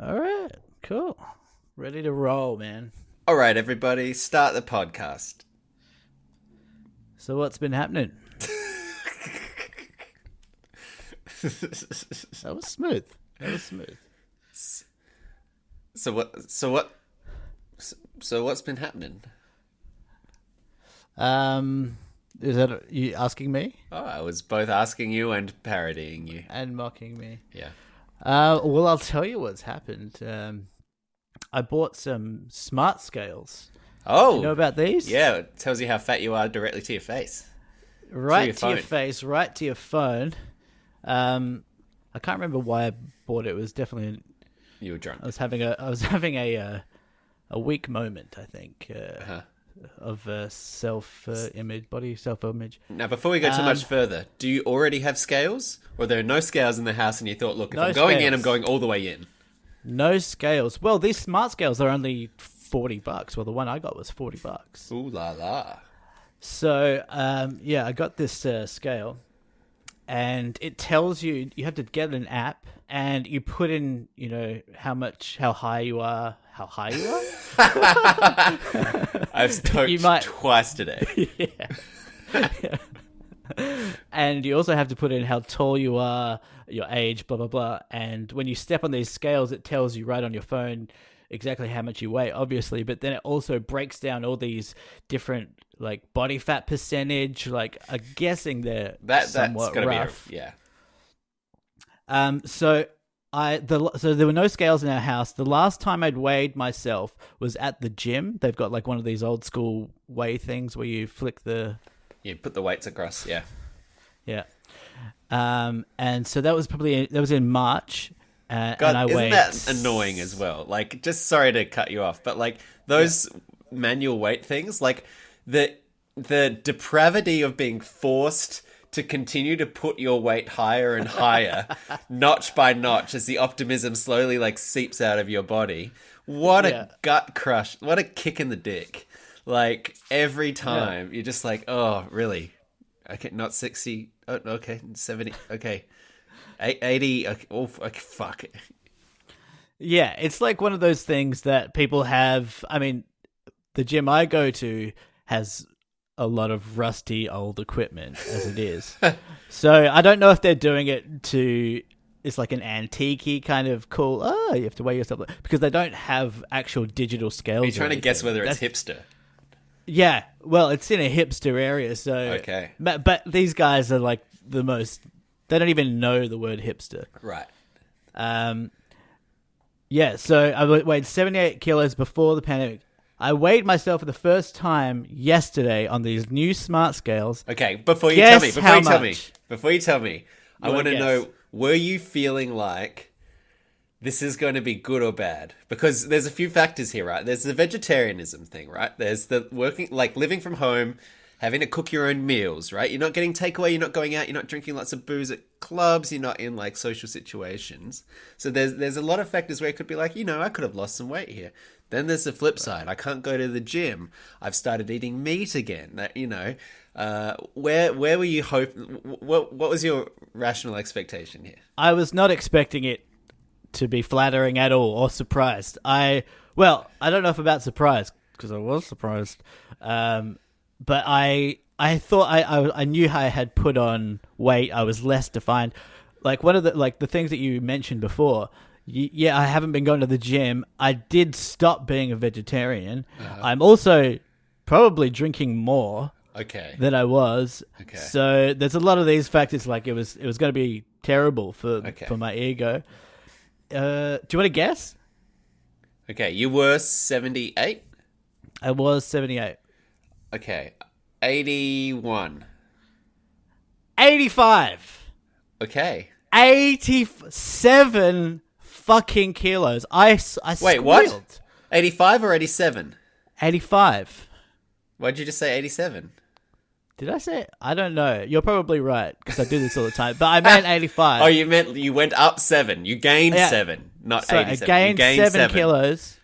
All right, cool. Ready to roll, man. All right, everybody, start the podcast. So what's been happening? That was smooth. That was smooth. So what? So what? So what's been happening? Is that you asking me Oh, I was both asking you and parodying you. and mocking me? Yeah. Well, I'll tell you what's happened. I bought some smart scales. Oh, You know about these? yeah. It tells you how fat you are directly to your face. Right to your phone. face, right to your phone. I can't remember why I bought it. It was definitely You were drunk. I was having a weak moment, I think, Uh-huh. of self image, body self image. Now, before we go too much further, do you already have scales, or there are no scales in the house, and you thought, look, if No I'm going in, scales. I'm going all the way in? No scales. Well, these smart scales are only $40. Well, the one I got was $40. Ooh la la. So, I got this scale, and it tells you have to get an app, and you put in, how high you are. How high you are? I've smoked You might- twice today. Yeah. And you also have to put in how tall you are, your age, blah, blah, blah. And when you step on these scales, it tells you right on your phone exactly how much you weigh, obviously. But then it also breaks down all these different, like, body fat percentage. Like, I'm guessing they're That's somewhat gonna rough. be yeah. So there were no scales in our house. The last time I'd weighed myself was at the gym. They've got like one of these old school weigh things where you flick the You put the weights across, yeah. yeah. And so that was in March. God, and I isn't weighed that annoying as well? Like, just sorry to cut you off, but like those manual weight things, like the depravity of being forced to continue to put your weight higher and higher, notch by notch, as the optimism slowly like seeps out of your body. What Yeah. a gut crush! What a kick in the dick! Like every time you're just like, oh, really? Okay, not 60. Oh, okay, 70. Okay. 80. Okay, oh, okay, fuck. Yeah, it's like one of those things that people have. I mean, the gym I go to has a lot of rusty old equipment as it is. So I don't know if they're doing it to. It's like an antique-y kind of cool. Oh, you have to weigh yourself because they don't have actual digital scales. Are you trying to guess anything. whether it's hipster? Yeah, well, it's in a hipster area, so Okay. But these guys are like the most. They don't even know the word hipster. Right. Yeah, so I weighed 78 kilos before the pandemic. I weighed myself for the first time yesterday on these new smart scales. Okay, before you Guess tell me, how much? I wanna want to guess? know, were you feeling like this is going to be good or bad? Because there's a few factors here, right? There's the vegetarianism thing, right? There's the working, like living from home, having to cook your own meals, right? You're not getting takeaway, you're not going out, you're not drinking lots of booze at clubs, you're not in like social situations. So there's a lot of factors where it could be like, I could have lost some weight here. Then there's the flip side. I can't go to the gym. I've started eating meat again. That where were you what was your rational expectation here? I was not expecting it to be flattering at all or surprised. I don't know if about surprised because I was surprised. But I thought I knew how I had put on weight. I was less defined. Like one of the things that you mentioned before. I haven't been going to the gym. I did stop being a vegetarian. I'm also probably drinking more Okay. than I was. Okay. So there's a lot of these factors. Like it was going to be terrible for my ego. Do you want to guess? Okay, you were 78? I was 78. Okay. 81. 85. Okay. 87 fucking kilos. I Wait, what? 85 or 87? 85. Why'd you just say 87? Did I say it? I don't know. You're probably right because I do this all the time. But I meant 85. Oh, you meant you went up 7. You gained Yeah. 7, not So 87. I You gained 7 kilos.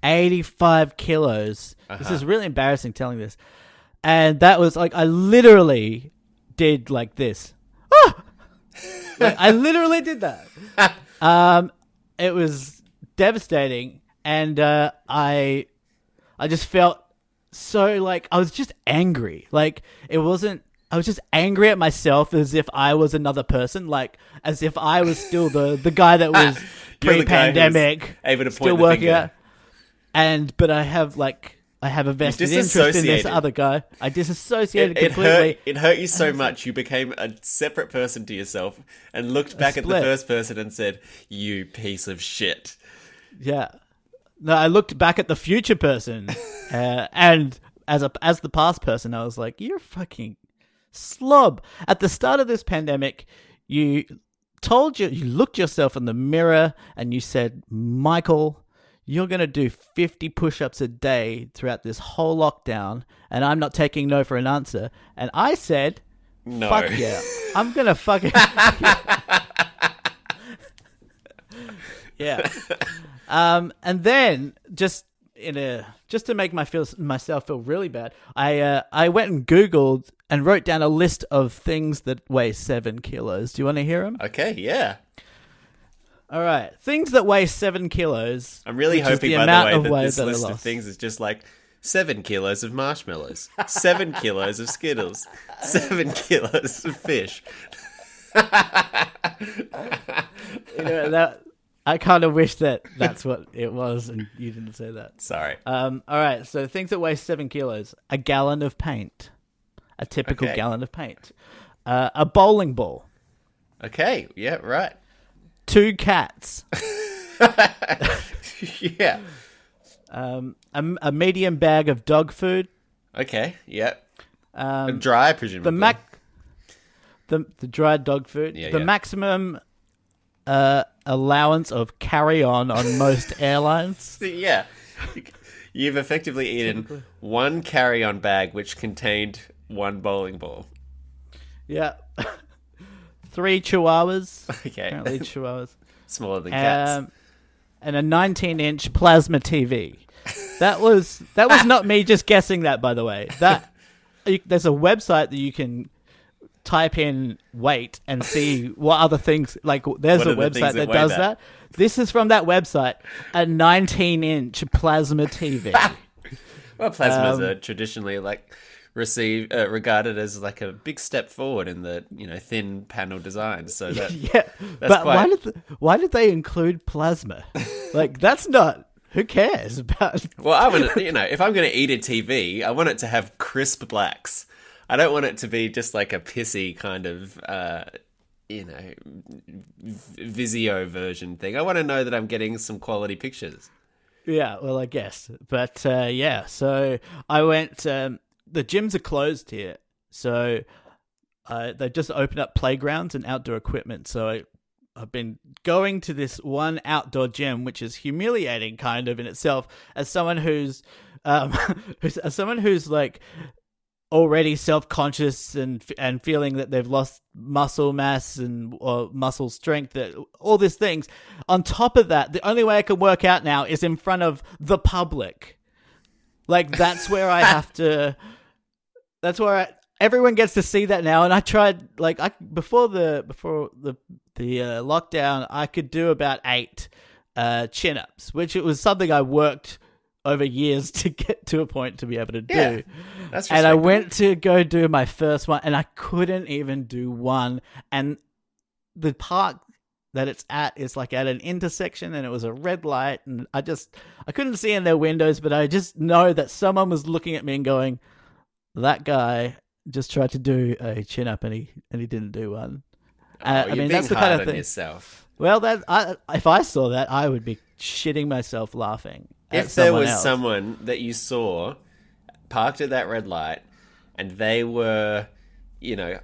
85 kilos. This is really embarrassing telling this. And that was like, I literally did like this. Ah! Like, I literally did that. It was devastating, and I just felt so like I was just angry. Like it wasn't. I was just angry at myself as if I was another person, like as if I was still the guy that was You're the guy who's pre-pandemic, able to point still the working finger. out. But I have a vested interest in this disassociated. other guy. I disassociated completely. It hurt you so much you became a separate person to yourself and looked back at the split. first person and said, "You piece of shit." Yeah. No, I looked back at the future person, and as the past person, I was like, "You're fucking slob." At the start of this pandemic, you looked yourself in the mirror and you said, "Michael, you're going to do 50 push-ups a day throughout this whole lockdown, and I'm not taking no for an answer." And I said, No. "Fuck yeah. I'm going to fucking..." Yeah. And then just to make myself feel really bad, I went and Googled and wrote down a list of things that weigh 7 kilos. Do you want to hear them? Okay, yeah. All right, things that weigh 7 kilos. I'm really which is hoping, the by amount the of way, that weight this that I list of lost. things is just like 7 kilos of marshmallows, 7 kilos of Skittles, 7 kilos of fish. You know, that I kind of wish that's what it was, and you didn't say that. Sorry. All right, so things that weigh 7 kilos: a gallon of paint, a typical Okay. gallon of paint, a bowling ball, Okay, yeah, right. 2 cats, Yeah. a medium bag of dog food, Okay, yeah. Dry, presumably. the dried dog food, Yeah, the yeah. maximum allowance of carry-on on most airlines. Yeah. You've effectively eaten one carry-on bag which contained one bowling ball. Yeah. 3 chihuahuas. Okay. Apparently chihuahuas. Smaller than cats. And a 19-inch plasma TV. That was not me just guessing that, by the way. There's a website that you can type in weight and see what other things, like there's What a are the things website that that weigh does that? that. This is from that website, a 19-inch plasma TV. Well, plasmas are traditionally regarded as like a big step forward in the thin panel design. So that Yeah, that's but quite... why did they include plasma? Like that's not. Who cares about? Well, I want to, if I'm going to eat a TV, I want it to have crisp blacks. I don't want it to be just like a pissy kind of, Vizio version thing. I want to know that I'm getting some quality pictures. Yeah, well, I guess, but yeah. So I went. The gyms are closed here, so they've just opened up playgrounds and outdoor equipment. So I've been going to this one outdoor gym, which is humiliating, kind of in itself, as someone who's like already self-conscious and feeling that they've lost muscle mass or muscle strength, that all these things. On top of that, the only way I can work out now is in front of the public. Like that's where I have to. That's where everyone gets to see that now. And I tried before the lockdown, I could do about 8 chin-ups, which it was something I worked over years to get to a point to be able to do. Yeah, that's and I respectable. went to go do my first one, and I couldn't even do one. And the park that it's at is like at an intersection, and it was a red light, and I couldn't see in their windows, but I just know that someone was looking at me and going, "That guy just tried to do a chin up, and he didn't do one." You're being that's the hard kind of on thing. yourself. Well, if I saw that, I would be shitting myself laughing. If there was someone that you saw parked at that red light and they were,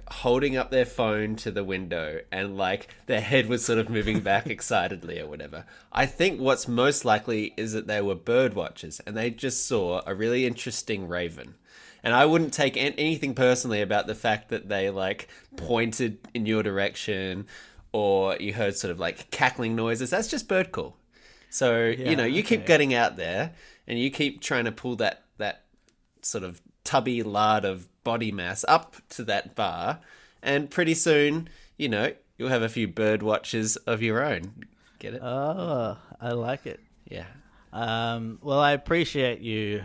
holding up their phone to the window and like their head was sort of moving back excitedly or whatever, I think what's most likely is that they were bird watchers and they just saw a really interesting raven. And I wouldn't take anything personally about the fact that they like pointed in your direction or you heard sort of like cackling noises. That's just bird call. So, you keep getting out there and you keep trying to pull that sort of tubby lard of body mass up to that bar. And pretty soon, you'll have a few bird watchers of your own Get it? Oh, I like it. Yeah. Well, I appreciate you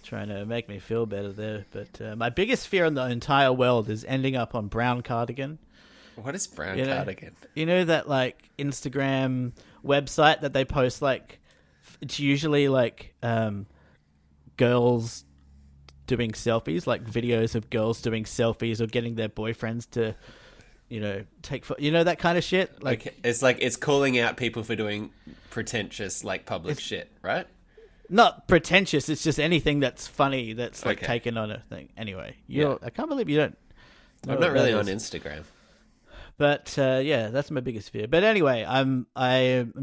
trying to make me feel better there, but my biggest fear in the entire world is ending up on Brown Cardigan. What is brown You know, cardigan? you know that like Instagram website that they post like it's usually like girls doing selfies, like videos of girls doing selfies or getting their boyfriends to, take that kind of shit. Like it's calling out people for doing pretentious like public shit, right? not pretentious. It's just anything that's funny that's like Okay. taken on a thing. Anyway, Yeah. I can't believe you don't. know I'm what not really that on is. Instagram. But yeah, that's my biggest fear. But anyway, I'm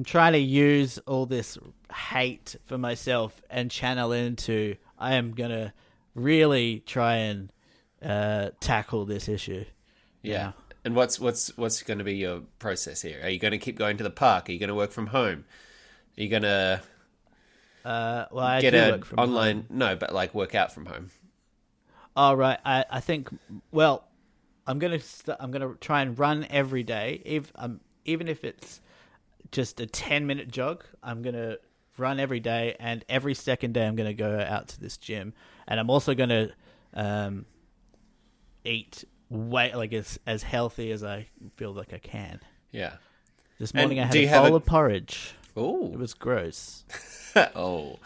trying to use all this hate for myself and channel into. I am gonna really try and tackle this issue. Yeah. And what's going to be your process here? Are you going to keep going to the park? Are you going to work from home? Are you going to Well, I get do an work from online? home. No, but like work out from home. Oh right, I think. Well, I'm gonna try and run every day. Even if it's just a 10-minute jog, I'm gonna run every day, and every second day I'm gonna go out to this gym, and I'm also gonna eat like as healthy as I feel like I can. Yeah. This morning I had do a you have bowl a- of porridge. Oh. It was gross. Oh.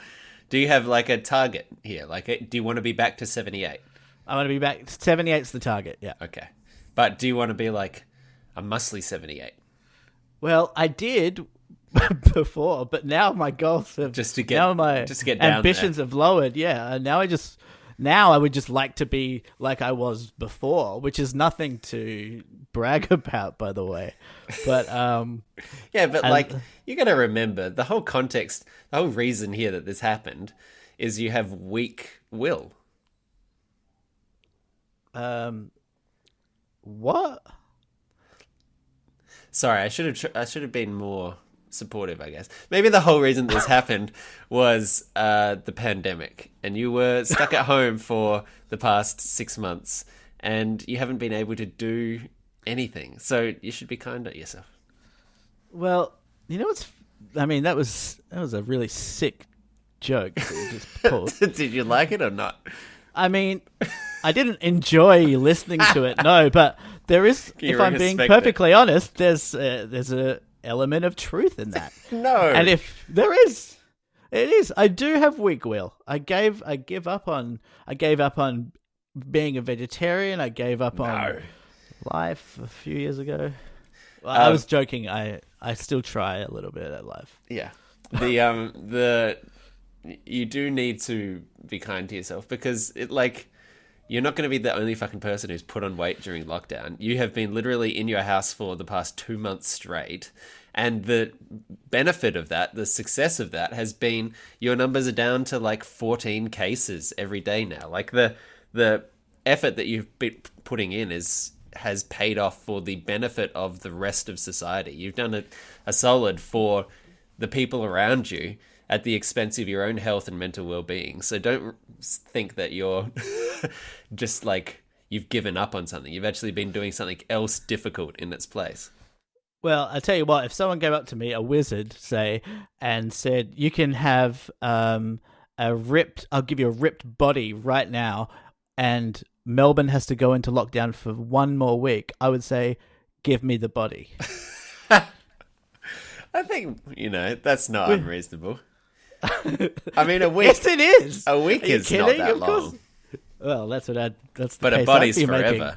Do you have like a target here? Like, do you want to be back to 78? I want to be back. 78's the target. Yeah. Okay. But do you want to be like a muscly 78? Well, I did before, but now my goals have Just to get now my down ambitions have lowered. Yeah, and now I would just like to be like I was before, which is nothing to brag about, by the way. But Yeah, but like you got to remember the whole context, the whole reason here that this happened is you have weak will. what? Sorry, I should have been more supportive, I guess. Maybe the whole reason this happened was the pandemic, and you were stuck at home for the past 6 months, and you haven't been able to do anything. So you should be kind to yourself. Well, you know what's? I mean, that was a really sick joke that you just pulled. Did you like it or not? I mean, I didn't enjoy listening to it, no, but there is, You if I'm being respect it. perfectly honest, there's a element of truth in that. No. And if there is, it is. I do have weak will. I gave up on being a vegetarian. I gave up on life a few years ago. Well, I was joking. I still try a little bit at life. Yeah. You do need to be kind to yourself because you're not going to be the only fucking person who's put on weight during lockdown. You have been literally in your house for the past 2 months straight. And the benefit of that, the success of that has been your numbers are down to like 14 cases every day now. Like the effort that you've been putting in has paid off for the benefit of the rest of society. You've done a solid for the people around you at the expense of your own health and mental well-being. So don't think that you're just like you've given up on something. You've actually been doing something else difficult in its place. Well, I tell you what, if someone came up to me, a wizard, say, and said, you can have I'll give you a ripped body right now, and Melbourne has to go into lockdown for 1 more week, I would say, give me the body. I think, that's not unreasonable. I mean, a week. Yes, it is. A week Are you is not kidding? that Of course. long. Well, that's the But a case body's I'd be forever. making.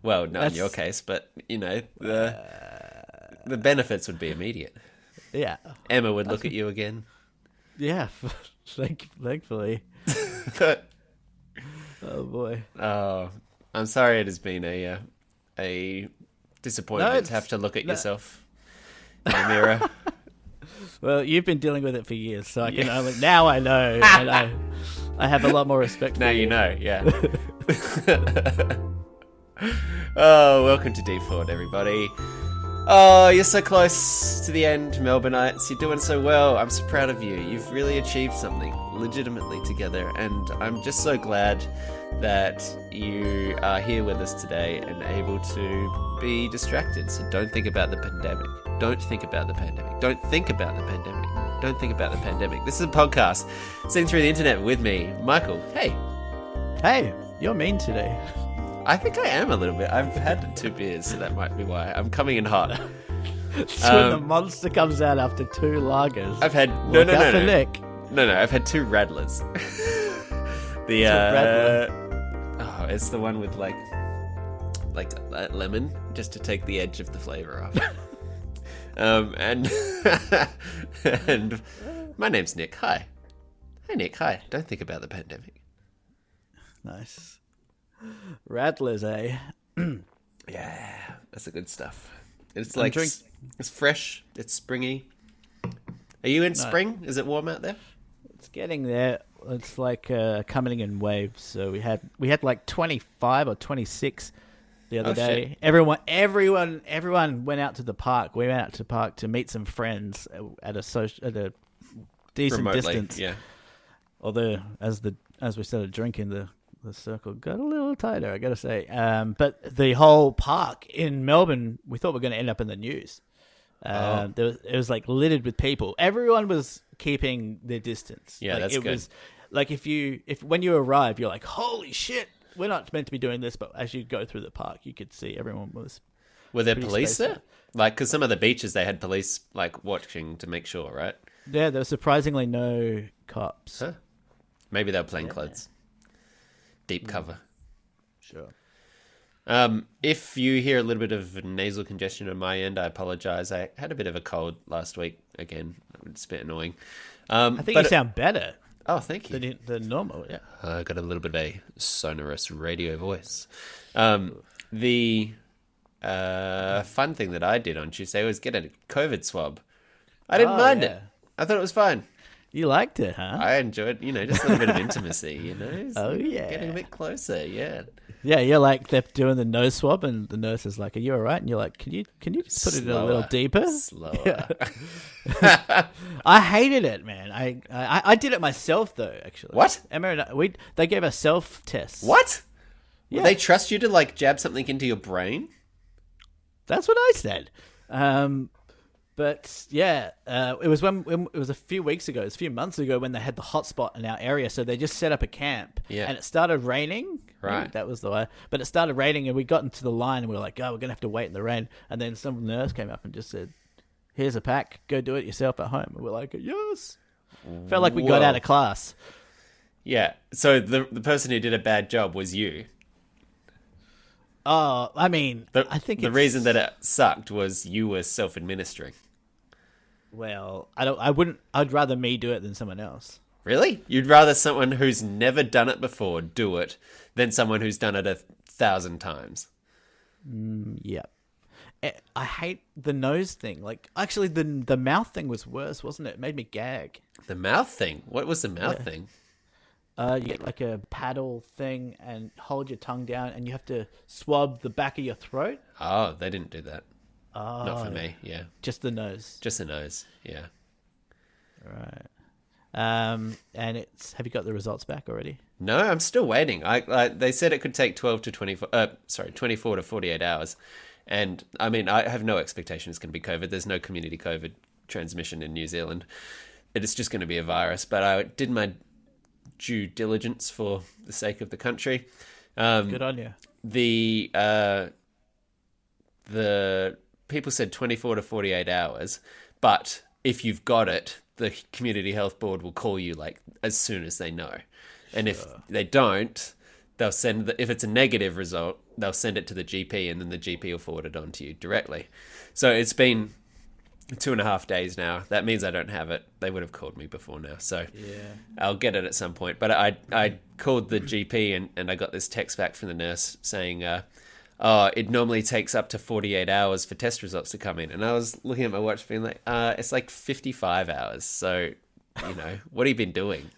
Well, not in That's- your case, but, the benefits would be immediate. Yeah. Emma would look at you again. Yeah. Thankfully. Oh, boy. Oh, I'm sorry it has been a disappointment to have to look at yourself in the mirror. Well, you've been dealing with it for years, so I can only... Now I know, and I have a lot more respect for Now you. you know, yeah. Oh, welcome to D4, everybody. Oh, you're so close to the end, Melbourneites. You're doing so well. I'm so proud of you. You've really achieved something legitimately together, and I'm just so glad that you are here with us today and able to be distracted. So don't think about the pandemic. Don't think about the pandemic. Don't think about the pandemic. Don't think about the pandemic. This is a podcast seen through the internet with me, Michael. Hey. Hey, you're mean today. I think I am a little bit. I've had 2 beers, so that might be why. I'm coming in hot. It's when the monster comes out after 2 lagers. I've had... No. I've had 2 Radlers. It's the one with like lemon, just to take the edge of the flavor off. And my name's Nick. Hi. Hey, Nick. Hi. Don't think about the pandemic. Nice. Radlers, eh? Yeah, that's the good stuff. It's like it's fresh. It's springy. Are you in spring? Is it warm out there? It's getting there. It's like coming in waves. So we had like 25 or 26 the other day. Shit. Everyone went out to the park. We went out to the park to meet some friends at a decent Remotely, distance. yeah. Although as we started drinking, the circle got a little tighter, I gotta say. But the whole park in Melbourne, we thought we were going to end up in the news. It was like littered with people. Everyone was keeping their distance. Yeah, that's good. It was like if when you arrive, you're like, holy shit, we're not meant to be doing this. But as you go through the park, you could see everyone was. Were there police there? Like, because some of the beaches they had police like watching to make sure, right? Yeah, there were surprisingly no cops. Huh? Maybe they were plain clothes. Deep cover. Sure. If you hear a little bit of nasal congestion on my end, I apologize. I had a bit of a cold last week. Again, it's a bit annoying. I think you sound better. Oh, thank you. Than normal, yeah. I got a little bit of a sonorous radio voice. The fun thing that I did on Tuesday was get a COVID swab. I didn't mind it. I thought it was fine. You liked it, huh? I enjoyed, just a little bit of intimacy, Oh, yeah. Getting a bit closer, yeah. Yeah, you're like, they're doing the nose swab, and the nurse is like, are you all right? And you're like, can you just put it a little deeper? Slower. Yeah. I hated it, man. I did it myself, though, actually. What? Emma and they gave us self-tests. What? Yeah. Well, they trust you to, like, jab something into your brain? That's what I said. But yeah, it was it was a few weeks ago, it was a few months ago when they had the hotspot in our area. So they just set up a camp, and it started raining. Right, that was the way. But it started raining, and we got into the line, and we were like, "Oh, we're gonna have to wait in the rain." And then some nurse came up and just said, "Here's a pack. Go do it yourself at home." And we're like, "Yes." Felt like we got out of class. Yeah. So the person who did a bad job was you. Oh, I mean, I think the reason that it sucked was you were self-administering. Well, I'd rather me do it than someone else. Really? You'd rather someone who's never done it before do it than someone who's done it 1,000 times? Yeah. I hate the nose thing. Like, actually, the mouth thing was worse, wasn't it? It made me gag. The mouth thing? What was the mouth thing? You get like a paddle thing and hold your tongue down, and you have to swab the back of your throat. Oh, they didn't do that. Oh, not for me. Yeah, just the nose. Just the nose. Yeah. Right. And have you got the results back already? No, I'm still waiting. They said it could take 24 to 48 hours, and I mean, I have no expectation it's going to be COVID. There's no community COVID transmission in New Zealand. It is just going to be a virus. But I did my due diligence for the sake of the country. Good on you. The people said 24 to 48 hours, but if you've got it, the Community Health Board will call you like as soon as they know. And if they don't, they'll send if it's a negative result, they'll send it to the GP, and then the GP will forward it on to you directly. So it's been 2.5 days now. That means I don't have it. They would have called me before now, so I'll get it at some point. But I called the GP and I got this text back from the nurse saying, it normally takes up to 48 hours for test results to come in. And I was looking at my watch being like, it's like 55 hours. So, what have you been doing?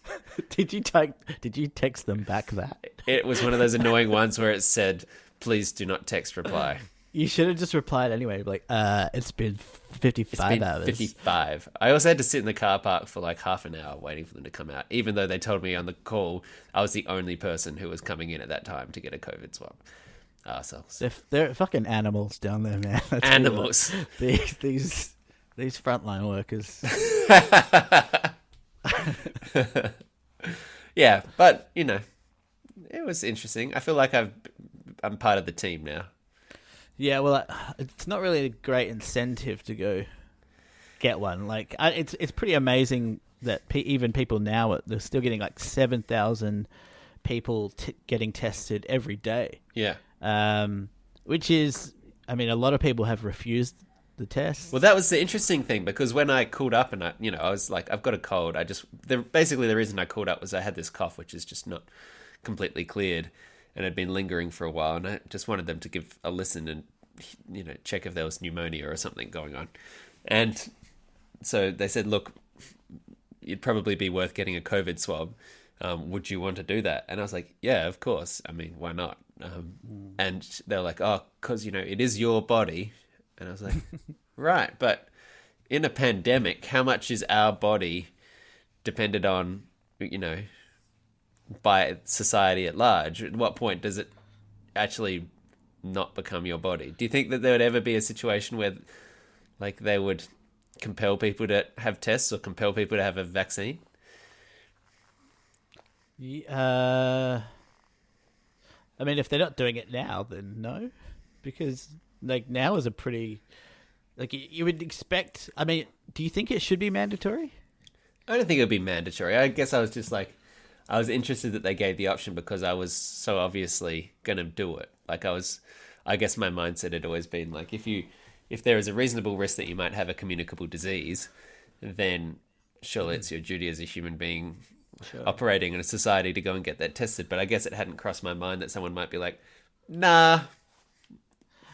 Did you text them back that? It was one of those annoying ones where it said, please do not text reply. You should have just replied anyway, like, it's been 55 hours. 55. I also had to sit in the car park for like half an hour waiting for them to come out, even though they told me on the call I was the only person who was coming in at that time to get a COVID swab. Ourselves. They're fucking animals down there, man. I tell you what. Animals. These frontline workers. Yeah, but you know, it was interesting. I feel like I'm part of the team now. Yeah, well, it's not really a great incentive to go get one. Like, it's pretty amazing that even people now they're still getting like 7,000 people getting tested every day. Yeah. Which is, I mean, a lot of people have refused the test. Well, that was the interesting thing, because when I called up and I was like, I've got a cold. Basically the reason I called up was I had this cough, which is just not completely cleared, and had been lingering for a while, and I just wanted them to give a listen and, check if there was pneumonia or something going on. And so they said, look, it'd probably be worth getting a COVID swab. Would you want to do that? And I was like, yeah, of course. I mean, why not? And they're like, oh, because, it is your body. And I was like, right, but in a pandemic, how much is our body depended on, by society at large? At what point does it actually not become your body? Do you think that there would ever be a situation where, like, they would compel people to have tests or compel people to have a vaccine? I mean, if they're not doing it now, then no, because like now is a pretty, like you would expect. I mean, do you think it should be mandatory? I don't think it would be mandatory. I guess I was just like, I was interested that they gave the option because I was so obviously going to do it. Like I guess my mindset had always been like, if there is a reasonable risk that you might have a communicable disease, then surely it's your duty as a human being operating in a society to go and get that tested. But I guess it hadn't crossed my mind that someone might be like, nah,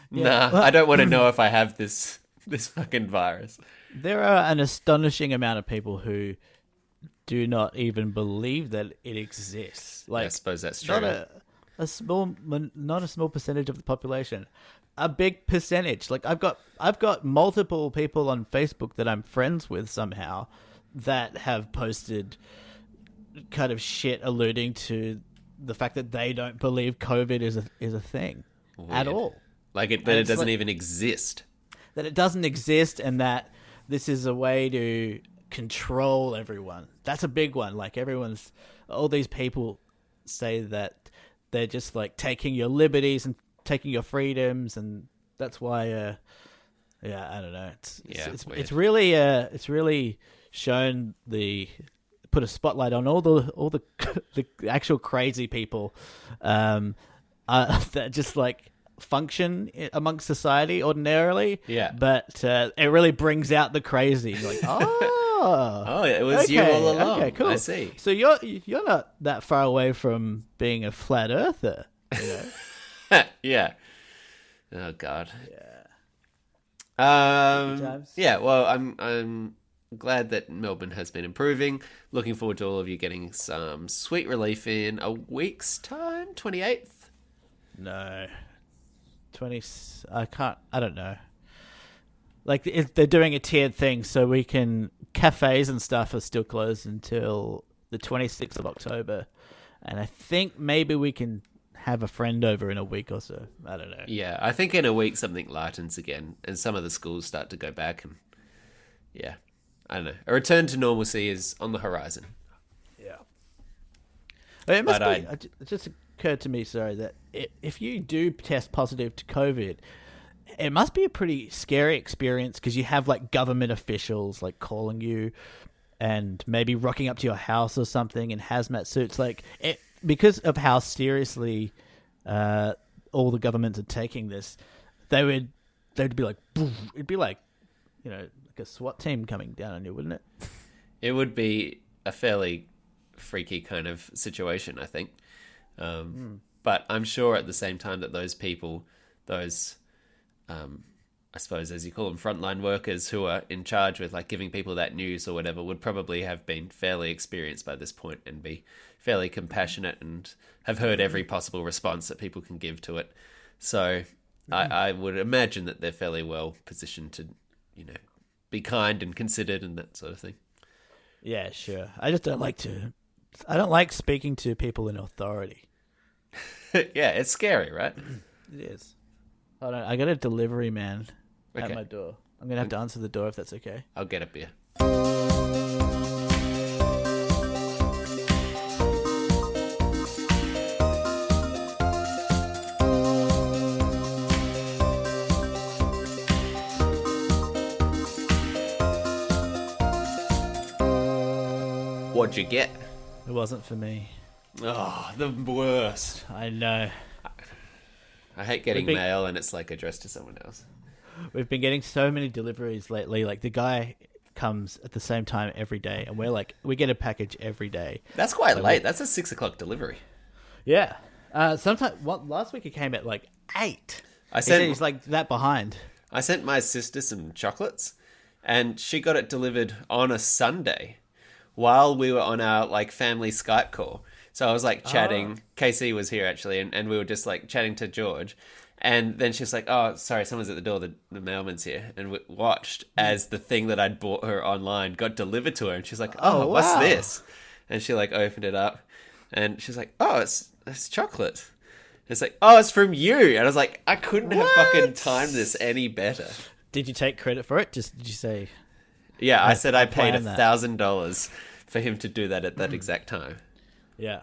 well, I don't want to know if I have this fucking virus. There are an astonishing amount of people who do not even believe that it exists. Like, I suppose that's true. Not a small percentage of the population. A big percentage. Like I've got multiple people on Facebook that I'm friends with somehow that have posted kind of shit alluding to the fact that they don't believe COVID is a thing. Weird. At all. Like that it doesn't even exist. That it doesn't exist, and that this is a way to control everyone. That's a big one. Like all these people say that they're just like taking your liberties and taking your freedoms, and that's why. I don't know. It's really shown put a spotlight on all the actual crazy people that just like function amongst society ordinarily. Yeah. But it really brings out the crazy. Like, oh, it was you all along. Okay, cool. I see. So you're not that far away from being a flat earther, Yeah. Oh God. Yeah. Yeah. Well, I'm glad that Melbourne has been improving. Looking forward to all of you getting some sweet relief in a week's time, 28th. No. I don't know. Like, they're doing a tiered thing, so cafes and stuff are still closed until the 26th of October. And I think maybe we can have a friend over in a week or so. I don't know. Yeah, I think in a week something lightens again and some of the schools start to go back. And yeah, I don't know. A return to normalcy is on the horizon. Yeah. It just occurred to me, sorry, that if you do test positive to COVID, it must be a pretty scary experience because you have like government officials like calling you and maybe rocking up to your house or something in hazmat suits. Like because of how seriously all the governments are taking this, they'd be like, boom. It'd be like, like a SWAT team coming down on you, wouldn't it? It would be a fairly freaky kind of situation, I think. But I'm sure at the same time that those people, I suppose as you call them, frontline workers who are in charge with like giving people that news or whatever, would probably have been fairly experienced by this point and be fairly compassionate and have heard every possible response that people can give to it. So I would imagine that they're fairly well positioned to, be kind and considered and that sort of thing. Yeah, sure. I just don't like speaking to people in authority. Yeah, it's scary, right? It is. Hold on, I got a delivery man at Okay. my door. I'm gonna have to answer the door if that's okay. I'll get a beer. What'd you get? It wasn't for me. Oh, the worst. I know. I hate getting We've been- mail and it's like addressed to someone else. We've been getting so many deliveries lately. Like the guy comes at the same time every day, and we get a package every day. That's quite late. That's a 6 o'clock delivery. Yeah. Sometimes last week he came at like 8. I He said sent he's like that behind. I sent my sister some chocolates, and she got it delivered on a Sunday while we were on our like family Skype call. So I was like chatting. Casey was here actually, and we were just like chatting to George. And then she's like, "Oh, sorry, someone's at the door. The mailman's here." And we watched as the thing that I'd bought her online got delivered to her, and she's like, "Oh, what's wow. this?" And she like opened it up, and she's like, "Oh, it's chocolate." It's like, "Oh, it's from you." And I was like, I couldn't have fucking timed this any better. Did you take credit for it? Did you say? Yeah, I said I paid planned that. $1,000 for him to do that at that exact time. Yeah.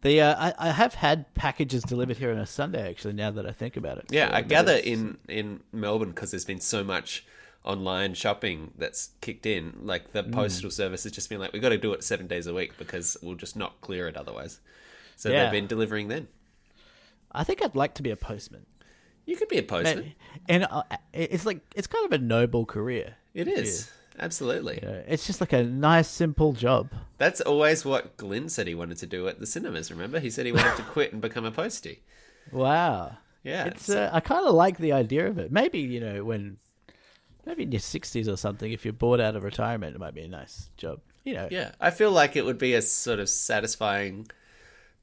I have had packages delivered here on a Sunday, actually, now that I think about it. Yeah, So I maybe gather it's- in Melbourne, because there's been so much online shopping that's kicked in, like the postal service has just been like, we got to do it 7 days a week because we'll just not clear it otherwise. So Yeah. they've been delivering then. I think I'd like to be a postman. You could be a postman. Maybe. And it's kind of a noble career. It is. Absolutely. You know, it's just like a nice, simple job. That's always what Glenn said he wanted to do at the cinemas, remember? He said he wanted to quit and become a postie. Wow. Yeah. It's I kind of like the idea of it. Maybe, maybe in your 60s or something, if you're bored out of retirement, it might be a nice job. Yeah. I feel like it would be a sort of satisfying,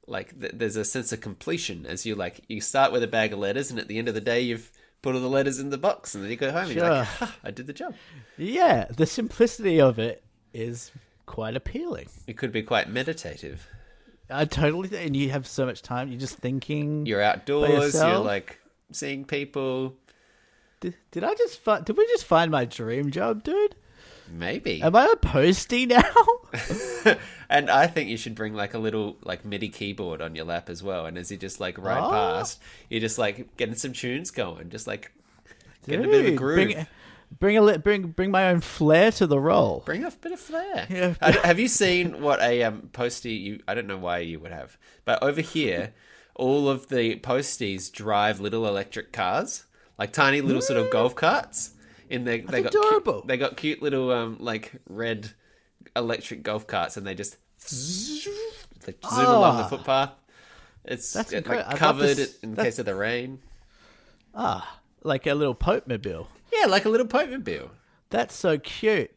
like there's a sense of completion as you start with a bag of letters, and at the end of the day you've put all the letters in the box, and then you go home and you're like, I did the job. Yeah, the simplicity of it is quite appealing. It could be quite meditative. I totally think, and you have so much time. You're just thinking. You're outdoors, yourself? you're like seeing people. Did we just find my dream job, dude? Maybe. Am I a postie now? And I think you should bring like a little like MIDI keyboard on your lap as well. And as you just like ride past, you're just like getting some tunes going, just like getting a bit of a groove. Bring my own flair to the role. Bring a bit of flair. Yeah. Have you seen what a postie? I don't know why you would have, but over here, all of the posties drive little electric cars, like tiny little sort of golf carts. They got adorable. They got cute little like red electric golf carts, and they just like zoom along the footpath. That's like incredible. covered in case of the rain. Like a little Pope-mobile. Yeah, like a little Pope-mobile. That's so cute.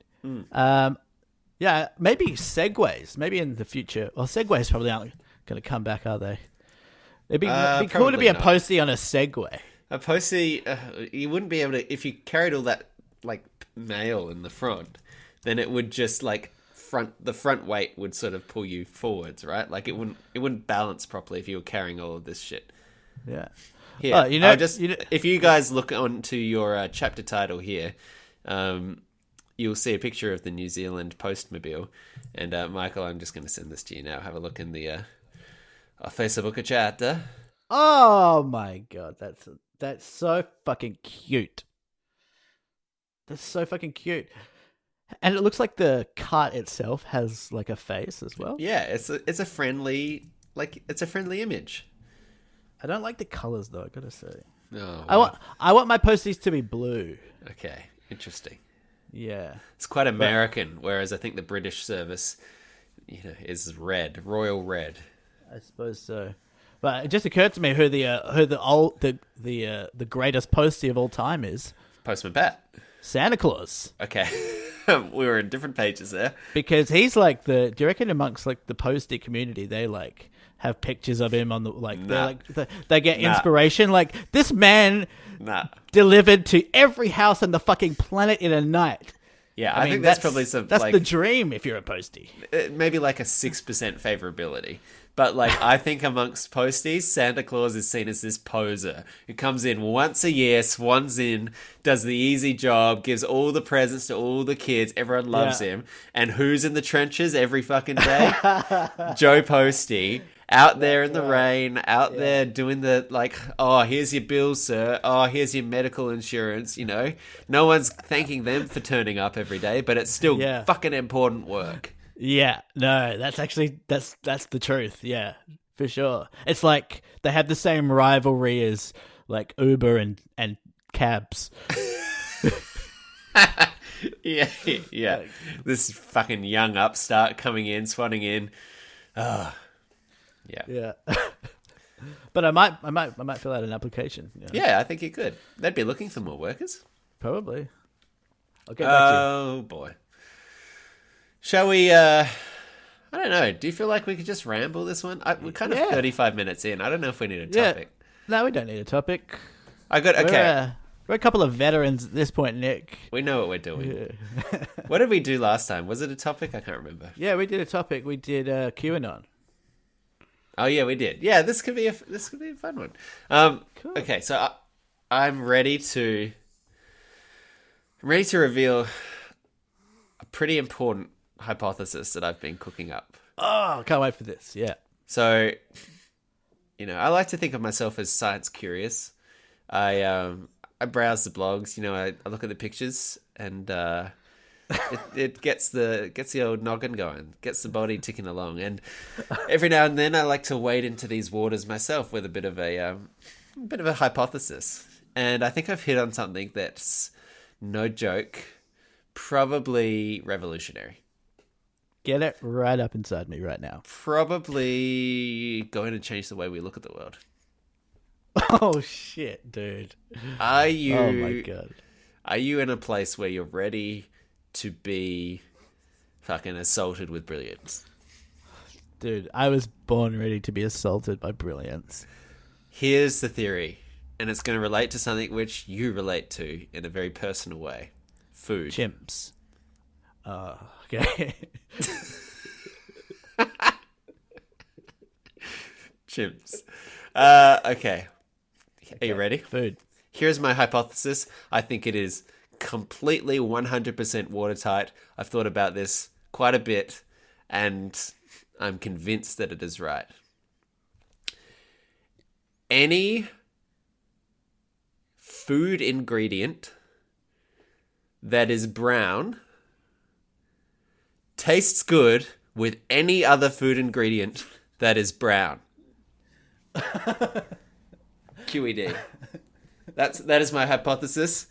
Yeah, maybe Segways. Maybe in the future. Well, Segways probably aren't going to come back, are they? It'd be cool to probably be a not. postie on a Segway. A postie, you wouldn't be able to, if you carried all that like mail in the front, then it would just like the front weight would sort of pull you forwards, right? Like it wouldn't balance properly if you were carrying all of this shit. Yeah. Here, Oh, if you guys look onto your chapter title here, you'll see a picture of the New Zealand Postmobile. And Michael, I'm just going to send this to you now. Have a look in the Facebook chat. Oh my god, that's so fucking cute. That's so fucking cute. And it looks like the cart itself has like a face as well. Yeah, it's a friendly image. I don't like the colors though, I gotta say. Oh, I want my posties to be blue. okay, interesting. Yeah. It's quite American, whereas I think the British service, is red, royal red. I suppose so. But it just occurred to me who the greatest postie of all time is. Postman Pat. Santa Claus. Okay, we were in different pages there. Because he's like do you reckon amongst like the postie community they like have pictures of him on the they get inspiration like this man Nah. delivered to every house on the fucking planet in a night. Yeah, I think that's probably some that's like the dream if you're a postie. maybe like a 6% favorability. But like I think amongst posties, Santa Claus is seen as this poser who comes in once a year, swans in, does the easy job, gives all the presents to all the kids, everyone loves him. And who's in the trenches every fucking day? Joe Posty. Out there in the rain, out there doing the, like, oh, here's your bill, sir. Oh, here's your medical insurance, you know. No one's thanking them for turning up every day, but it's still fucking important work. Yeah, no, that's actually that's the truth. Yeah, for sure. It's like they have the same rivalry as like Uber and cabs. Yeah. This fucking young upstart coming in, swanning in. Oh. Yeah. But I might fill out an application. You know? Yeah, I think you could. They'd be looking for more workers. Probably. I'll get back to you. Oh boy. Shall we I don't know. Do you feel like we could just ramble this one? We're kind of 35 minutes in. I don't know if we need a topic. No, we don't need a topic. Okay. We're a couple of veterans at this point, Nick. We know what we're doing. What did we do last time? Was it a topic? I can't remember. Yeah, we did a topic. We did QAnon. Oh yeah, we did. Yeah, this could be a fun one. Cool. Okay, so I'm ready to reveal a pretty important hypothesis that I've been cooking up. Oh, can't wait for this. Yeah. So, you know, I like to think of myself as science curious. I browse the blogs. You know, I look at the pictures and. It gets the old noggin going, gets the body ticking along, and every now and then I like to wade into these waters myself with a bit of a hypothesis, and I think I've hit on something that's no joke, probably revolutionary. Get it right up inside me right now. Probably going to change the way we look at the world. Oh shit, dude! Are you? Oh my god! Are you in a place where you're ready to be fucking assaulted with brilliance? Dude, I was born ready to be assaulted by brilliance. Here's the theory, and it's going to relate to something which you relate to in a very personal way. Food. Chimps. Okay. Chimps. Okay. Are you ready? Food. Here's my hypothesis. I think it is completely 100% watertight. I've thought about this quite a bit, and I'm convinced that it is right. Any food ingredient that is brown tastes good with any other food ingredient that is brown. QED. That is my hypothesis.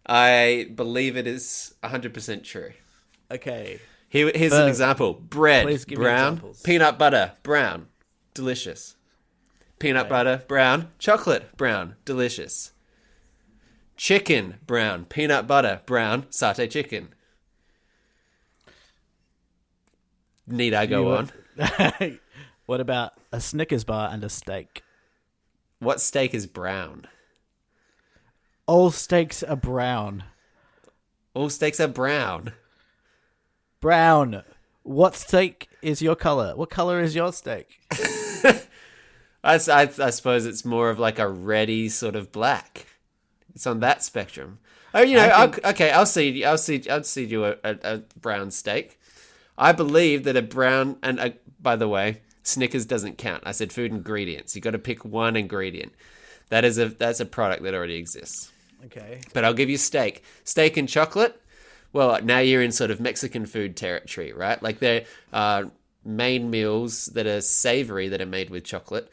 I believe it is 100% true. Okay. Here's an example. Bread, please give me brown. examples. Peanut butter, brown. Delicious. Peanut butter, brown. Chocolate, brown. Delicious. Chicken, brown. Peanut butter, brown. Satay chicken. Need I go on? What about a Snickers bar and a steak? What steak is brown? All steaks are brown. All steaks are brown. Brown. What steak is your color? What color is your steak? I suppose it's more of like a reddy sort of black. It's on that spectrum. Oh, you know, I'll see you a brown steak. I believe that a brown and by the way, Snickers doesn't count. I said food ingredients. You got to pick one ingredient. That's a product that already exists. Okay. But I'll give you steak. Steak and chocolate. Well, now you're in sort of Mexican food territory, right? Like there are main meals that are savory that are made with chocolate.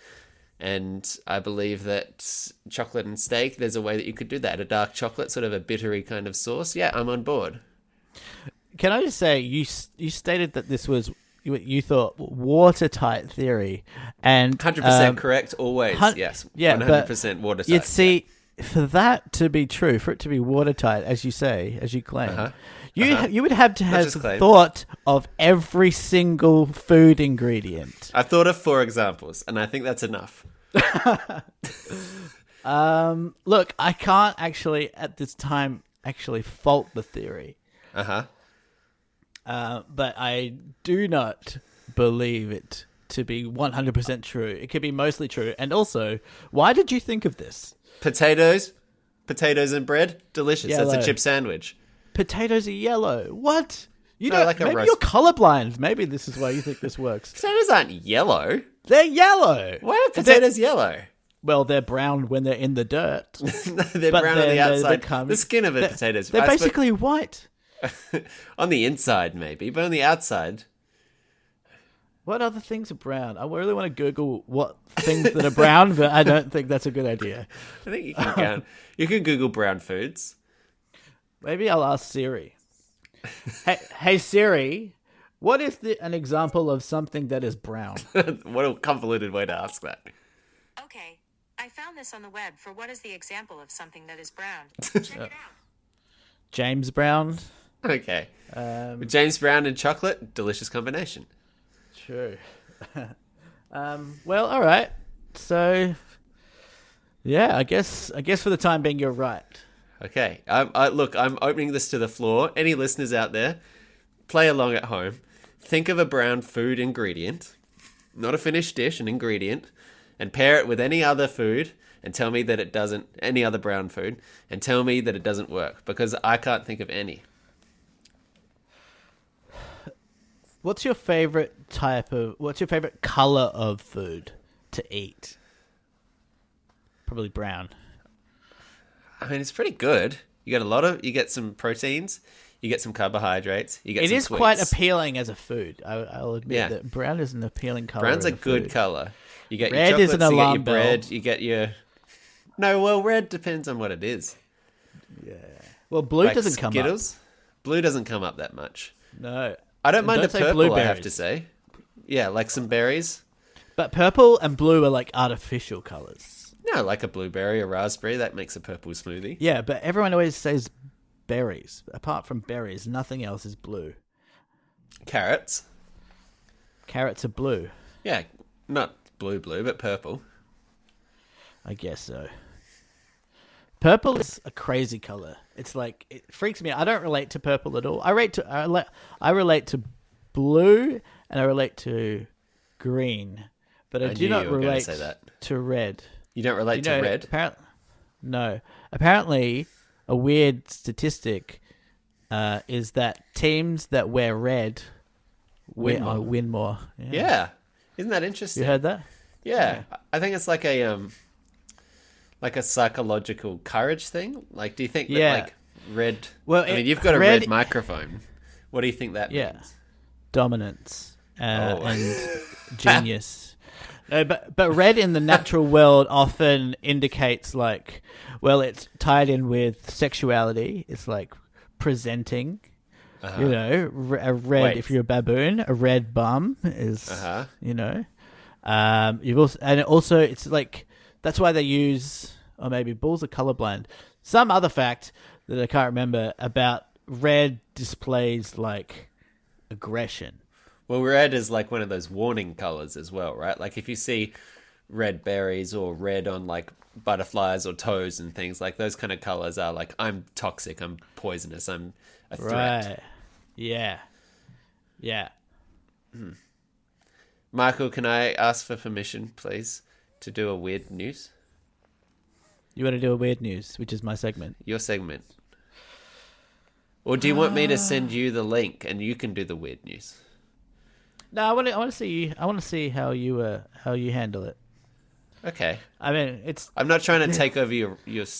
And I believe that chocolate and steak, there's a way that you could do that. A dark chocolate, sort of a bittery kind of sauce. Yeah, I'm on board. Can I just say, you stated that this was, you thought, watertight theory. And 100% correct, always. Yes. Yeah, 100% watertight. You'd see, for that to be true, for it to be watertight, as you say, as you claim, you would have to have thought of every single food ingredient. I've thought of 4 examples, and I think that's enough. Look, I can't actually, at this time, fault the theory. but I do not believe it to be 100% true. It could be mostly true. And also, why did you think of this? Potatoes and bread, delicious. Yellow. That's a chip sandwich. Potatoes are yellow. What? You No, don't. like a maybe roast- you're colorblind. Maybe this is why you think this works. Potatoes aren't yellow. They're yellow. Why are potatoes yellow? Well, they're brown when they're in the dirt. No, they're But brown on then the they outside. become- The skin of a potato is They're basically white. on the inside, maybe, but on the outside. What other things are brown? I really want to Google what things that are brown, but I don't think that's a good idea. I think you can Google brown foods. Maybe I'll ask Siri. Hey Siri, what is an example of something that is brown? What a convoluted way to ask that. Okay, I found this on the web for what is the example of something that is brown. Check it out. James Brown. Okay. James Brown and chocolate, delicious combination. True. Well, all right. So, yeah, I guess for the time being, you're right. Okay. Look, I'm opening this to the floor. Any listeners out there, play along at home. Think of a brown food ingredient, not a finished dish, an ingredient, and pair it with any other food and tell me that it doesn't, any other brown food, and tell me that it doesn't work, because I can't think of any. What's your favorite color of food to eat? Probably brown. I mean, it's pretty good. You get some proteins, you get some carbohydrates, you get It some is sweets. quite appealing as a food. I'll admit Yeah. that brown is an appealing color. Brown's a in good food. color. You get Red your is an chocolates, you get alarm your bread, bell. you get your... No, well, red depends on what it is. Well, blue Like doesn't come Skittles, blue doesn't come up that much. up. No. I don't mind a Don't say purple, I have blueberries. to say. Yeah, like some berries. But purple and blue are like artificial colors. No, like a blueberry, a raspberry, that makes a purple smoothie. Yeah, but everyone always says berries. Apart from berries, nothing else is blue. Carrots. Carrots are blue. Yeah, not blue, but purple. I guess so. Purple is a crazy color. It's like, it freaks me out. I don't relate to purple at all. I relate to blue and I relate to green, but I do knew not you were gonna relate say that. to red. You don't relate to red? No. Apparently, a weird statistic is that teams that wear red win more. Yeah. Isn't that interesting? You heard that? Yeah. I think it's like a psychological courage thing. Like, do you think that Yeah. like red? Well, I mean, you've got a red- red microphone. What do you think that Yeah. means? Dominance Oh. and genius. No, but red in the natural world often indicates like, well, it's tied in with sexuality. It's like presenting. Uh-huh. You know, a red. Wait. If you're a baboon, a red bum is. Uh-huh. You know, also it's like that's why they use, or maybe bulls are colorblind. Some other fact that I can't remember about red displays like aggression. Well, red is like one of those warning colors as well, right? Like if you see red berries or red on like butterflies or toes and things, like those kind of colors are like, I'm toxic, I'm poisonous, I'm a threat. Right. Yeah. Yeah. Michael, can I ask for permission, please, to do a weird news? You want to do a weird news, which is my segment. Your segment. Or do you want me to send you the link and you can do the weird news? No, I want to see how you handle it. Okay. I mean, it's I'm not trying to take over your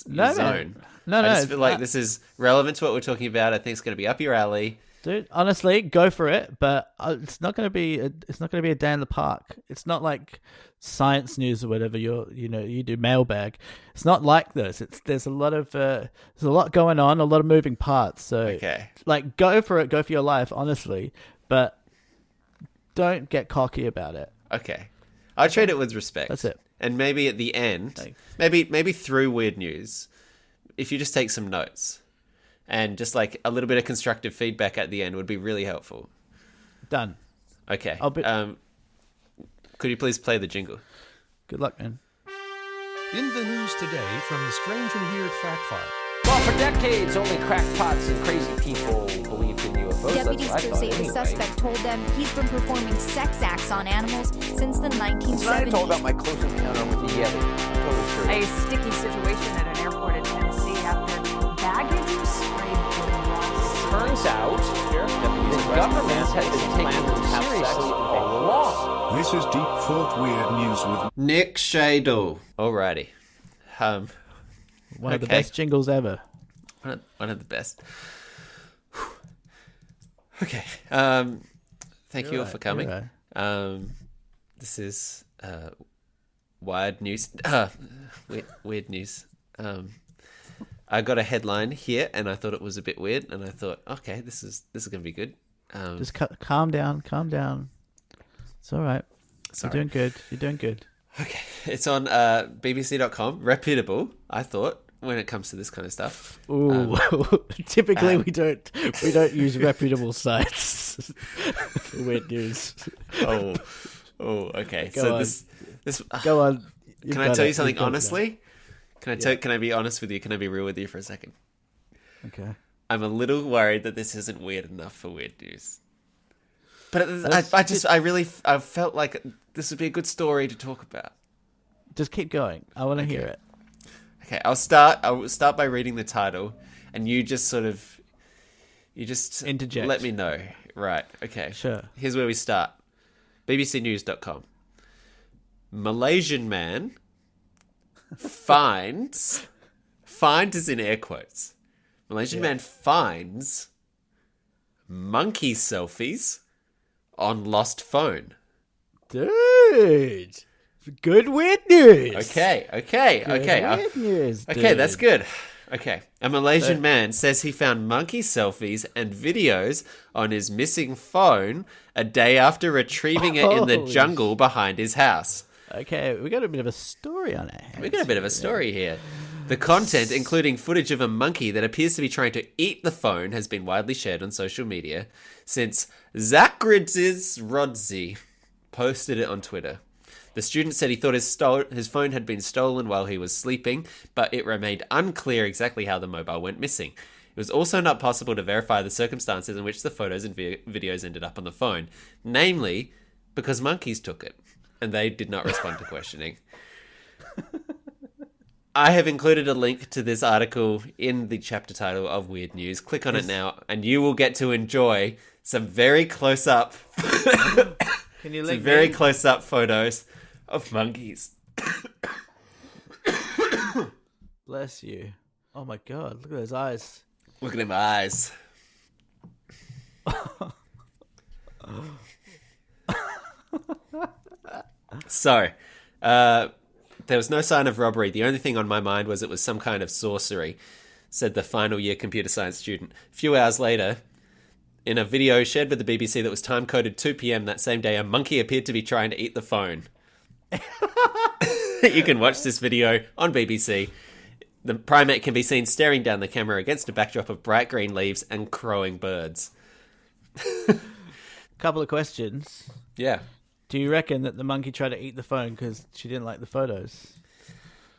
No, zone. No, I no. just feel like this is relevant to what we're talking about. I think it's going to be up your alley. Dude, honestly, go for it. But it's not going to be a day in the park. It's not like science news or whatever. You do mailbag. It's not like this. There's a lot going on, a lot of moving parts. So Okay. like, go for it. Go for your life, honestly. But don't get cocky about it. Okay. I treat it with respect. That's it. And maybe at the end, Thanks. maybe through weird news, if you just take some notes and just like a little bit of constructive feedback at the end would be really helpful. Done. Okay. I'll could you please play the jingle? Good luck, man. In the news today from the Strange and Weird Fact File. Well, for decades, only crackpots and crazy people believed in UFOs. suppose Deputies that's here what I say thought the anyway. suspect told them he's been performing sex acts on animals since the Tonight I told 1970s. about my close encounter with the Yeti. Totally A true. sticky situation at an airport in Tennessee after baggage was sprayed with rust. Turns out, the government has been taking them seriously all along. This is Deep Thought Weird News with Nick Shadle. Alrighty. One of the Okay. best jingles ever. One of the best. Okay. Thank you all for coming. This is Wired News. Weird news. I got a headline here, and I thought it was a bit weird, and I thought, okay, this is going to be good. Just calm down. It's all right. Sorry. You're doing good. Okay, it's on BBC.com. Reputable, I thought, when it comes to this kind of stuff. Ooh, typically we don't use reputable sites for weird news. Oh, okay. Go So on. this. Go on. Can I tell you something honestly? Can I be honest with you? Can I be real with you for a second? Okay. I'm a little worried that this isn't weird enough for weird news. But I felt like this would be a good story to talk about. Just keep going. I want to hear it. Okay, I will start by reading the title, and you just Interject. let me know. Right, okay. Sure. Here's where we start. BBCnews.com. Malaysian man finds is in air quotes. Malaysian man finds monkey selfies on lost phone. Dude. Good weird news. Okay. Weird news, Okay, dude. that's good. Okay. A Malaysian man says he found monkey selfies and videos on his missing phone a day after retrieving it in the Holy jungle behind his house. Okay, we got a bit of a story on our hands. We got a bit of a story here. The content, including footage of a monkey that appears to be trying to eat the phone, has been widely shared on social media since Egregious posted it on Twitter. The student said he thought his phone had been stolen while he was sleeping, but it remained unclear exactly how the mobile went missing. It was also not possible to verify the circumstances in which the photos and videos ended up on the phone, namely because monkeys took it, and they did not respond to questioning. I have included a link to this article in the chapter title of Weird News. Click on it now, and you will get to enjoy some very close-up, Can you some link very me? close-up photos of monkeys. Bless you. Oh my god, look at those eyes. Look at them eyes. So, there was no sign of robbery. The only thing on my mind was it was some kind of sorcery, said the final year computer science student. A few hours later, in a video shared with the BBC that was time-coded 2 p.m. that same day, a monkey appeared to be trying to eat the phone. You can watch this video on BBC. The primate can be seen staring down the camera against a backdrop of bright green leaves and crowing birds. Couple of questions. Yeah. Do you reckon that the monkey tried to eat the phone because she didn't like the photos?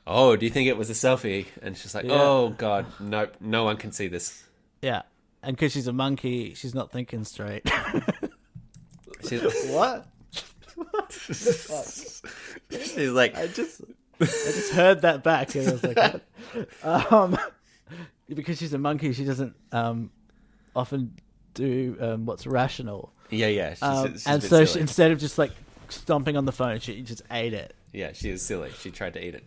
Oh, do you think it was a selfie? And she's like, Yeah. oh, God, nope, no one can see this. Yeah. And because she's a monkey, she's not thinking straight. She's, What? she's like, I just heard that back and I was like, what? Because she's a monkey, she doesn't often do what's rational. yeah. She's a And bit so silly. instead of just like stomping on the phone, she just ate it. Yeah, she is silly. She tried to eat it.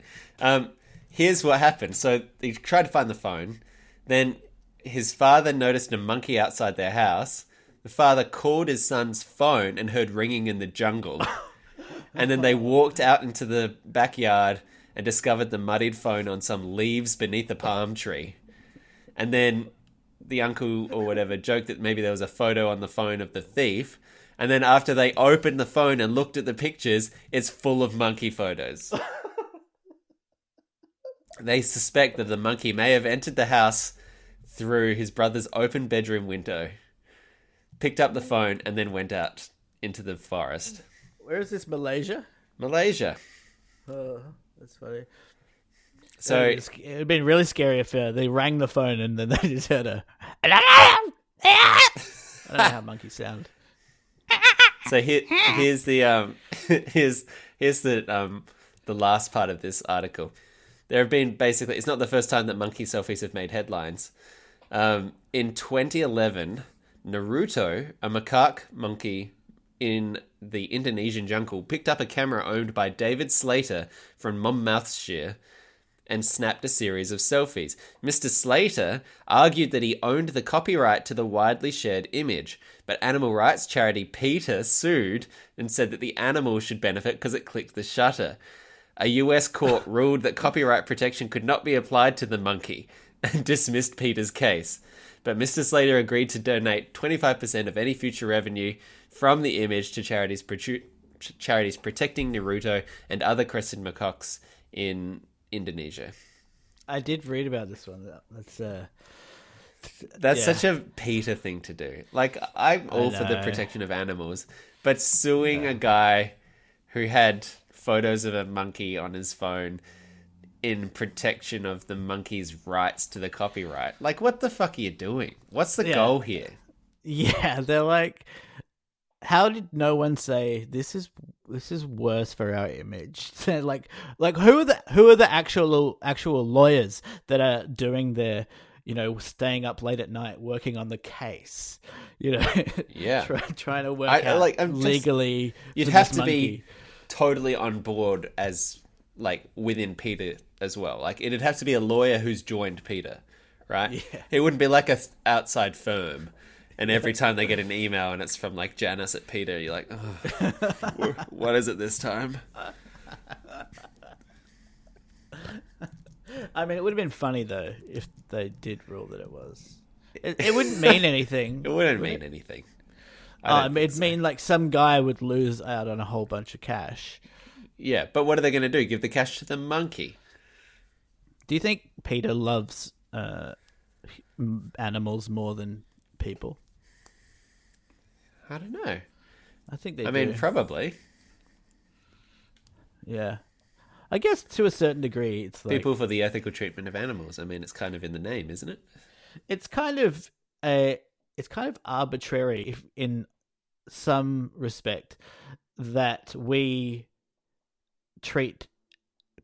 Here's what happened. So he tried to find the phone. Then his father noticed a monkey outside their house. The father called his son's phone and heard ringing in the jungle. And then they walked out into the backyard and discovered the muddied phone on some leaves beneath a palm tree. And then the uncle or whatever joked that maybe there was a photo on the phone of the thief. And then after they opened the phone and looked at the pictures, it's full of monkey photos. They suspect that the monkey may have entered the house through his brother's open bedroom window, picked up the phone, and then went out into the forest. Where is this, Malaysia? Malaysia. Oh, that's funny. So It would have been really scary if they rang the phone and then they just heard a... I don't know how monkeys sound. So here's the here's the last part of this article. There have been basically, it's not the first time that monkey selfies have made headlines. In 2011, Naruto, a macaque monkey in the Indonesian jungle, picked up a camera owned by David Slater from Monmouthshire and snapped a series of selfies. Mr. Slater argued that he owned the copyright to the widely shared image, but animal rights charity PETA sued and said that the animal should benefit because it clicked the shutter. A US court ruled that copyright protection could not be applied to the monkey and dismissed PETA's case. But Mr. Slater agreed to donate 25% of any future revenue from the image to charities protecting Naruto and other crested macaques in Indonesia. I did read about this one. That's such a PETA thing to do. Like, I'm all for the protection of animals, but suing a guy who had photos of a monkey on his phone in protection of the monkey's rights to the copyright. Like, what the fuck are you doing? What's the goal here? Yeah, they're like, how did no one say this is worse for our image? like who are the actual lawyers that are doing their, staying up late at night working on the case? Yeah, trying to work out legally. You'd have to be totally on board as within PETA as well. Like, it'd have to be a lawyer who's joined PETA, right? Yeah. It wouldn't be like a outside firm. And every time they get an email and it's from Janice at PETA, you're like, oh, what is it this time? I mean, it would have been funny though if they did rule that it was. It wouldn't mean anything. It wouldn't mean anything. It'd mean some guy would lose out on a whole bunch of cash. Yeah, but what are they going to do? Give the cash to the monkey? Do you think PETA loves animals more than people? I don't know. I think they do. I mean, probably. Yeah. I guess to a certain degree, it's like... People for the ethical treatment of animals. I mean, it's kind of in the name, isn't it? It's kind of arbitrary in some respect that we treat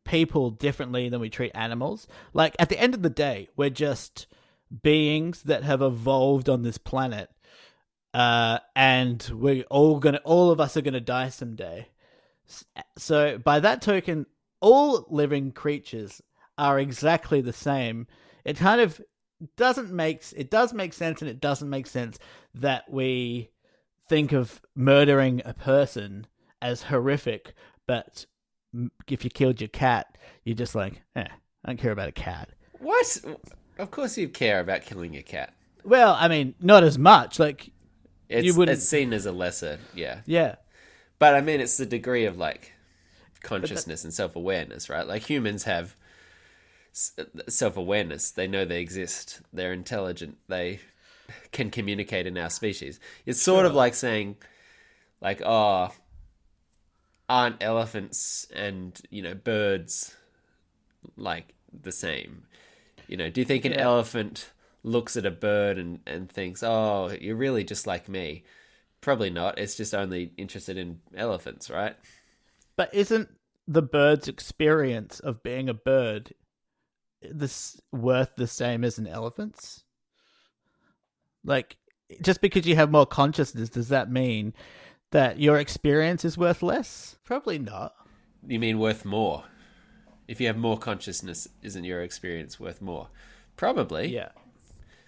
people differently than we treat animals. Like, at the end of the day, we're just beings that have evolved on this planet, and all of us are gonna die someday. So by that token, all living creatures are exactly the same. It kind of does make sense, and it doesn't make sense that we think of murdering a person as horrific, but if you killed your cat, you're just like, I don't care about a cat. What? Of course you'd care about killing your cat. Well, I mean, not as much. It's seen as a lesser, yeah. Yeah. But I mean, it's the degree of consciousness and self-awareness, right? Like, humans have self-awareness. They know they exist. They're intelligent. They can communicate in our species. It's sort of like saying, aren't elephants and, birds the same? Do you think an elephant looks at a bird and thinks, oh, you're really just like me? Probably not. It's just only interested in elephants, right? But isn't the bird's experience of being a bird worth the same as an elephant's? Just because you have more consciousness, does that mean that your experience is worth less? Probably not. You mean worth more? If you have more consciousness, isn't your experience worth more? Probably. Yeah.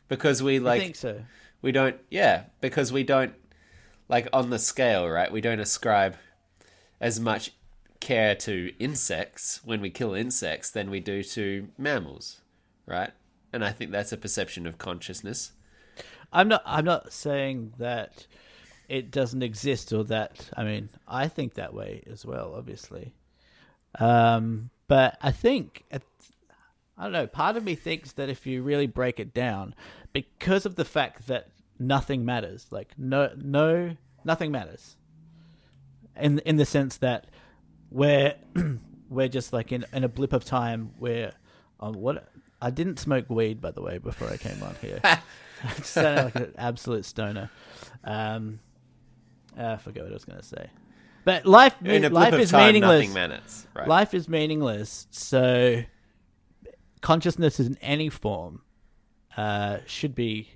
Because we I think so. We don't, because we don't, on the scale, right? We don't ascribe as much care to insects when we kill insects than we do to mammals, right? And I think that's a perception of consciousness. I'm not saying that it doesn't exist or that, I mean, I think that way as well, obviously. But I think, I don't know, part of me thinks that if you really break it down, because of the fact that nothing matters, nothing matters. In the sense that we're just in a blip of time where, I didn't smoke weed, by the way, before I came on here. I sounded like an absolute stoner. I forgot what I was going to say. But life In a blip life of is time, meaningless. nothing matters. Right. Life is meaningless. So consciousness in any form should be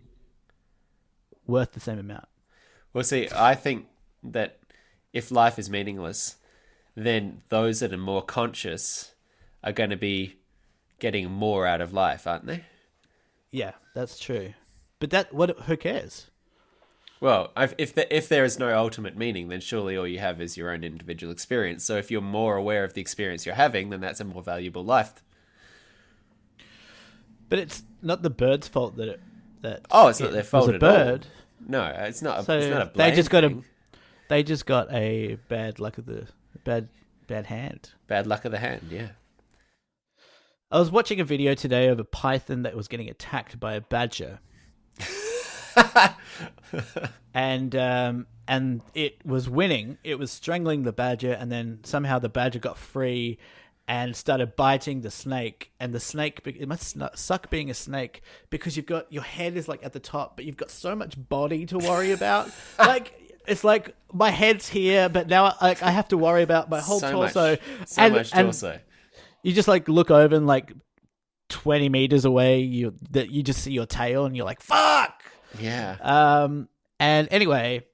worth the same amount. Well, see, I think that if life is meaningless, then those that are more conscious are going to be getting more out of life, aren't they? Yeah, that's true. But who cares? Well, if there is no ultimate meaning, then surely all you have is your own individual experience. So if you're more aware of the experience you're having, then that's a more valuable life. But it's not the bird's fault that it's not their fault was a at all. bird. No, it's not. So It's not a blame they just got thing. They just got a bad luck of the bad hand. Bad luck of the hand. Yeah. I was watching a video today of a python that was getting attacked by a badger. and it was winning. It was strangling the badger, and then somehow the badger got free and started biting the snake. And the snake, it must suck being a snake because you've got your head is like at the top, but you've got so much body to worry about. It's like my head's here, but now I have to worry about my whole torso. So much torso. You just like look over and like 20 meters away, you just see your tail, and you're like, "Fuck!" Yeah. And anyway,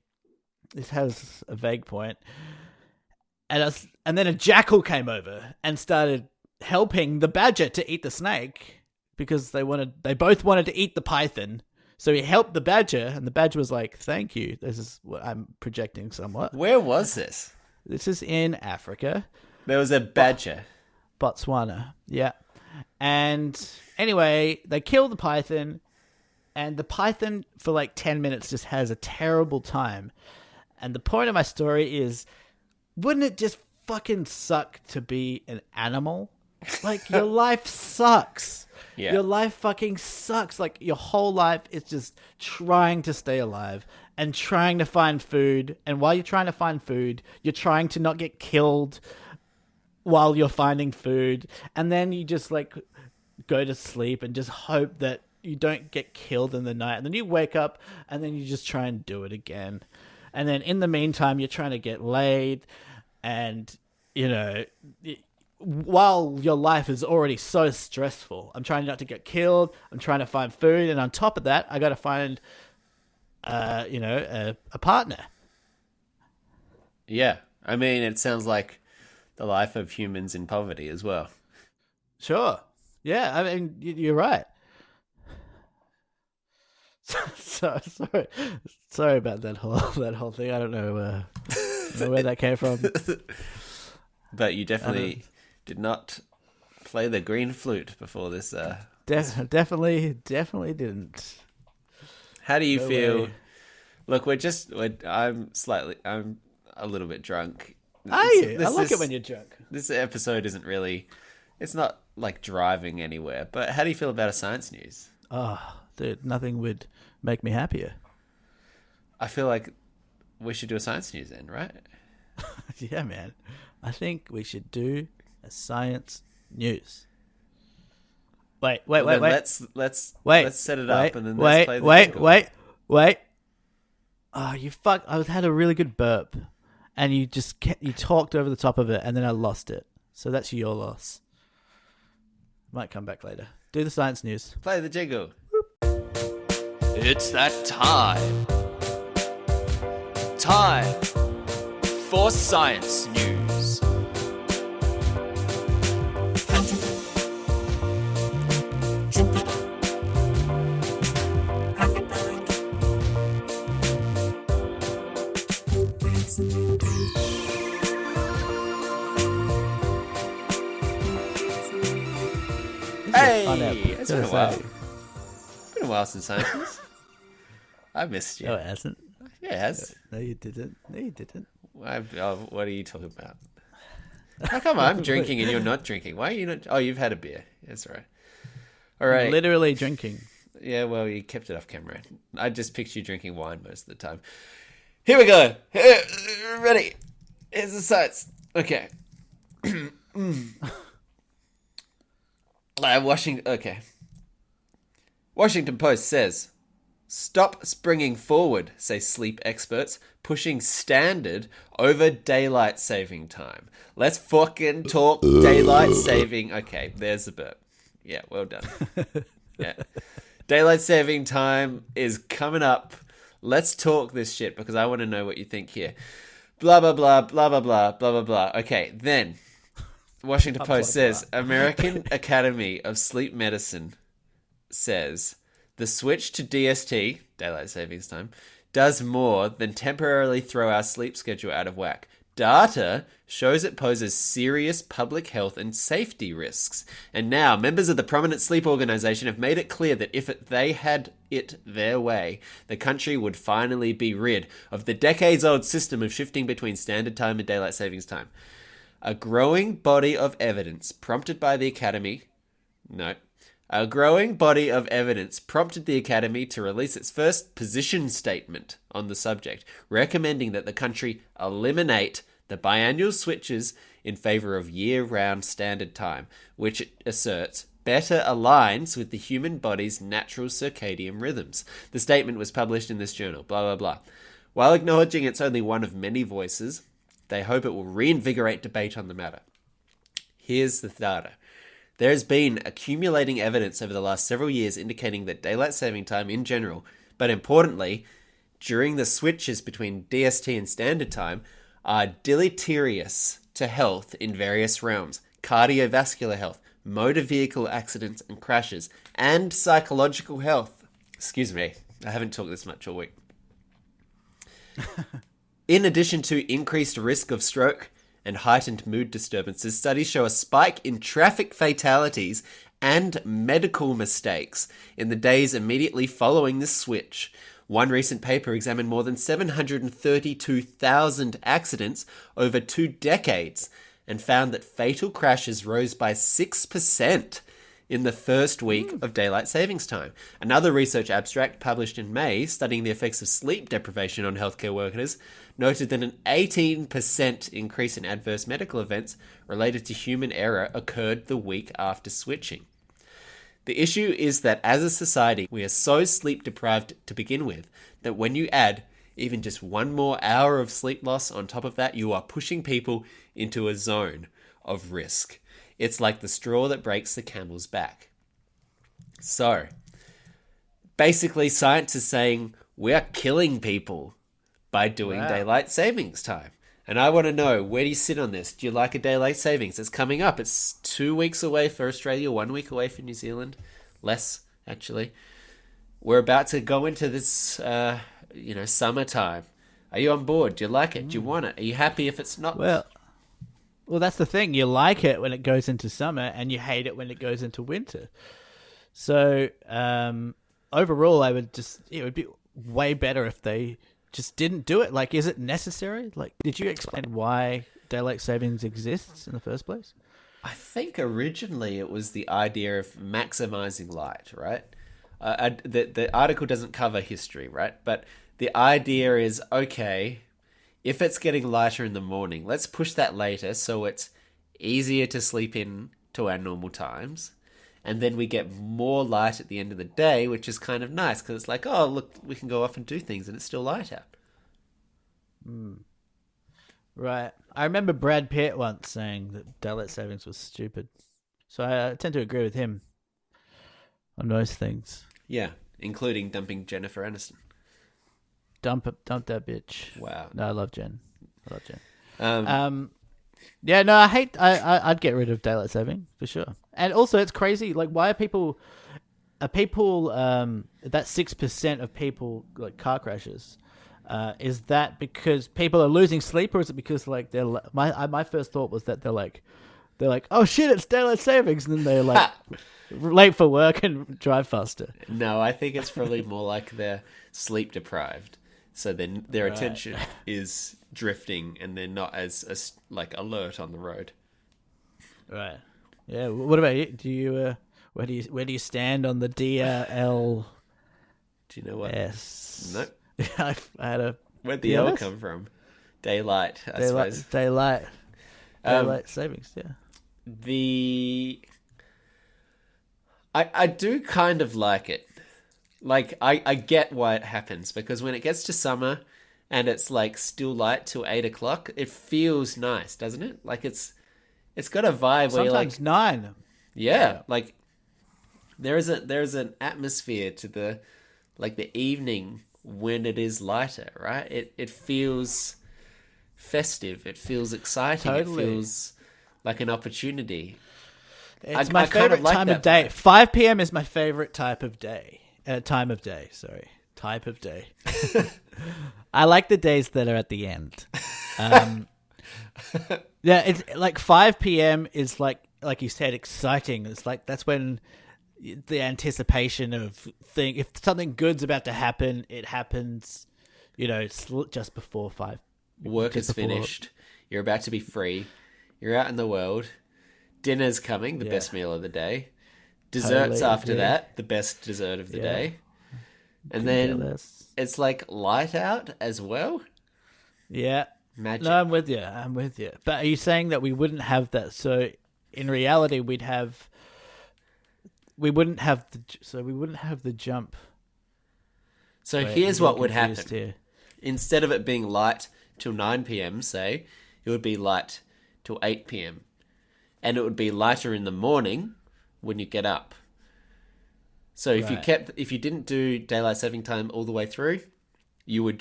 this has a vague point. And then a jackal came over and started helping the badger to eat the snake because they both wanted to eat the python. So he helped the badger, and the badger was like, "Thank you." This is what I'm projecting somewhat. Where was this? This is in Africa. There was a badger. Botswana. Yeah. And anyway, they kill the python, and the python for like 10 minutes just has a terrible time. And the point of my story is, wouldn't it just fucking suck to be an animal? Like, your life sucks. Yeah. Your life fucking sucks. Like, your whole life is just trying to stay alive and trying to find food. And while you're trying to find food, you're trying to not get killed while you're finding food. And then you just, like, go to sleep and just hope that you don't get killed in the night. And then you wake up and then you just try and do it again. And then in the meantime, you're trying to get laid. And, you know, while your life is already so stressful, I'm trying not to get killed. I'm trying to find food. And on top of that, I got to find, a partner. Yeah. I mean, it sounds like the life of humans in poverty as well. Sure. Yeah, I mean, you're right. Sorry about that whole thing. I don't know where that came from. But you definitely did not play the green flute before this. Definitely didn't. How do you No feel? way. Look, I'm a little bit drunk. Are you? I like it when you're drunk. This episode isn't really. It's not like driving anywhere. But how do you feel about a science news? Oh, dude, nothing would make me happier. I feel like we should do a science news then, right? Yeah, man. I think we should do a science news. Wait. Let's set it up and then let's play the jingle. Wait. Oh, you fuck! I had a really good burp, and you talked over the top of it, and then I lost it. So that's your loss. Might come back later. Do the science news. Play the jingle. It's that time. Time for science news. Hey, it's been a while. It's been a while since science news. I missed you. No, it hasn't. Yeah, it has. No, you didn't. What are you talking about? How come I'm drinking and you're not drinking? Why are you not? Oh, you've had a beer. That's right. All right. Literally drinking. Yeah, well, you kept it off camera. I just picture you drinking wine most of the time. Here we go. Ready. Here's the science. Okay. I'm washing. Okay. Washington Post says, stop springing forward, say sleep experts, pushing standard over daylight saving time. Let's fucking talk daylight saving. Okay, there's the burp. Yeah, well done. Yeah. Daylight saving time is coming up. Let's talk this shit because I want to know what you think here. Blah, blah, blah, blah, blah, blah, blah, blah, blah. Okay, then Washington Post says, American Academy of Sleep Medicine says the switch to DST, daylight savings time, does more than temporarily throw our sleep schedule out of whack. Data shows it poses serious public health and safety risks. And now, members of the Prominent Sleep Organization have made it clear that if they had it their way, the country would finally be rid of the decades-old system of shifting between standard time and daylight savings time. A growing body of evidence prompted the Academy to release its first position statement on the subject, recommending that the country eliminate the biannual switches in favor of year-round standard time, which it asserts better aligns with the human body's natural circadian rhythms. The statement was published in this journal, blah, blah, blah. While acknowledging it's only one of many voices, they hope it will reinvigorate debate on the matter. Here's the data. There has been accumulating evidence over the last several years indicating that daylight saving time in general, but importantly, during the switches between DST and standard time, are deleterious to health in various realms: cardiovascular health, motor vehicle accidents and crashes, and psychological health. Excuse me, I haven't talked this much all week. In addition to increased risk of stroke and heightened mood disturbances, studies show a spike in traffic fatalities and medical mistakes in the days immediately following the switch. One recent paper examined more than 732,000 accidents over 2 decades and found that fatal crashes rose by 6% in the first week of daylight savings time. Another research abstract published in May studying the effects of sleep deprivation on healthcare workers noted that an 18% increase in adverse medical events related to human error occurred the week after switching. The issue is that as a society, we are so sleep deprived to begin with that when you add even just one more hour of sleep loss on top of that, you are pushing people into a zone of risk. It's like the straw that breaks the camel's back. So, basically, science is saying we are killing people by doing daylight savings time. And I want to know, where do you sit on this? Do you like a daylight savings? It's coming up. It's 2 weeks away for Australia, 1 week away for New Zealand. Less, actually. We're about to go into this, summertime. Are you on board? Do you like it? Do you want it? Are you happy if it's not? Well, that's the thing. You like it when it goes into summer, and you hate it when it goes into winter. So, overall, it would be way better if they just didn't do it. Like, is it necessary? Like, did you explain why daylight savings exists in the first place? I think originally it was the idea of maximizing light, right? The article doesn't cover history, right? But the idea is, okay, if it's getting lighter in the morning, let's push that later so it's easier to sleep in to our normal times. And then we get more light at the end of the day, which is kind of nice because it's like, oh, look, we can go off and do things and it's still light out. Right. I remember Brad Pitt once saying that daylight savings was stupid. So I tend to agree with him on those things. Yeah, including dumping Jennifer Aniston. Dump that bitch. Wow. No, I love Jen. Yeah, no, I'd get rid of daylight saving for sure. And also, it's crazy. Like, why are people that 6% of people, like car crashes, is that because people are losing sleep, or is it because like my first thought was that they're like, oh shit, it's daylight savings, and then they're like late for work and drive faster. No, I think it's probably more like they're sleep deprived, so then their attention is drifting and they're not as like alert on the road. Right. Yeah. What about you? Do you where do you stand on the DRL? Do you know what? Yes. Nope. I had a. Where'd the L come from? Daylight, I suppose. Daylight savings. Yeah. I do kind of like it, Like, I get why it happens, because when it gets to summer and it's like still light till 8 o'clock, it feels nice, doesn't it? Like it's got a vibe where you're like, Sometimes 9. yeah, like there's an atmosphere to the evening when it is lighter, right? It feels festive. It feels exciting. Totally. It feels like an opportunity. It's my I kind of favorite like time that of day. vibe. 5 p.m. is my favorite type of day. Time of day, sorry. Type of day. I like the days that are at the end. Yeah, it's like 5 p.m. is like you said, exciting. It's like that's when the anticipation of if something good's about to happen, it happens. It's just before 5. Work just is before- finished. You're about to be free. You're out in the world. Dinner's coming, the Yeah. best meal of the day. Desserts Totally after agree. that, the best dessert of the Yeah. day. And Couldn't then care less. it's like light out as well. Yeah. Magic. No, I'm with you. But are you saying that we wouldn't have that? So in reality, we wouldn't have the jump. So Wait, here's I'm what would confused happen. here. Instead of it being light till 9 p.m., say, it would be light till 8 p.m. And it would be lighter in the morning when you get up. So if you didn't do daylight saving time all the way through, you would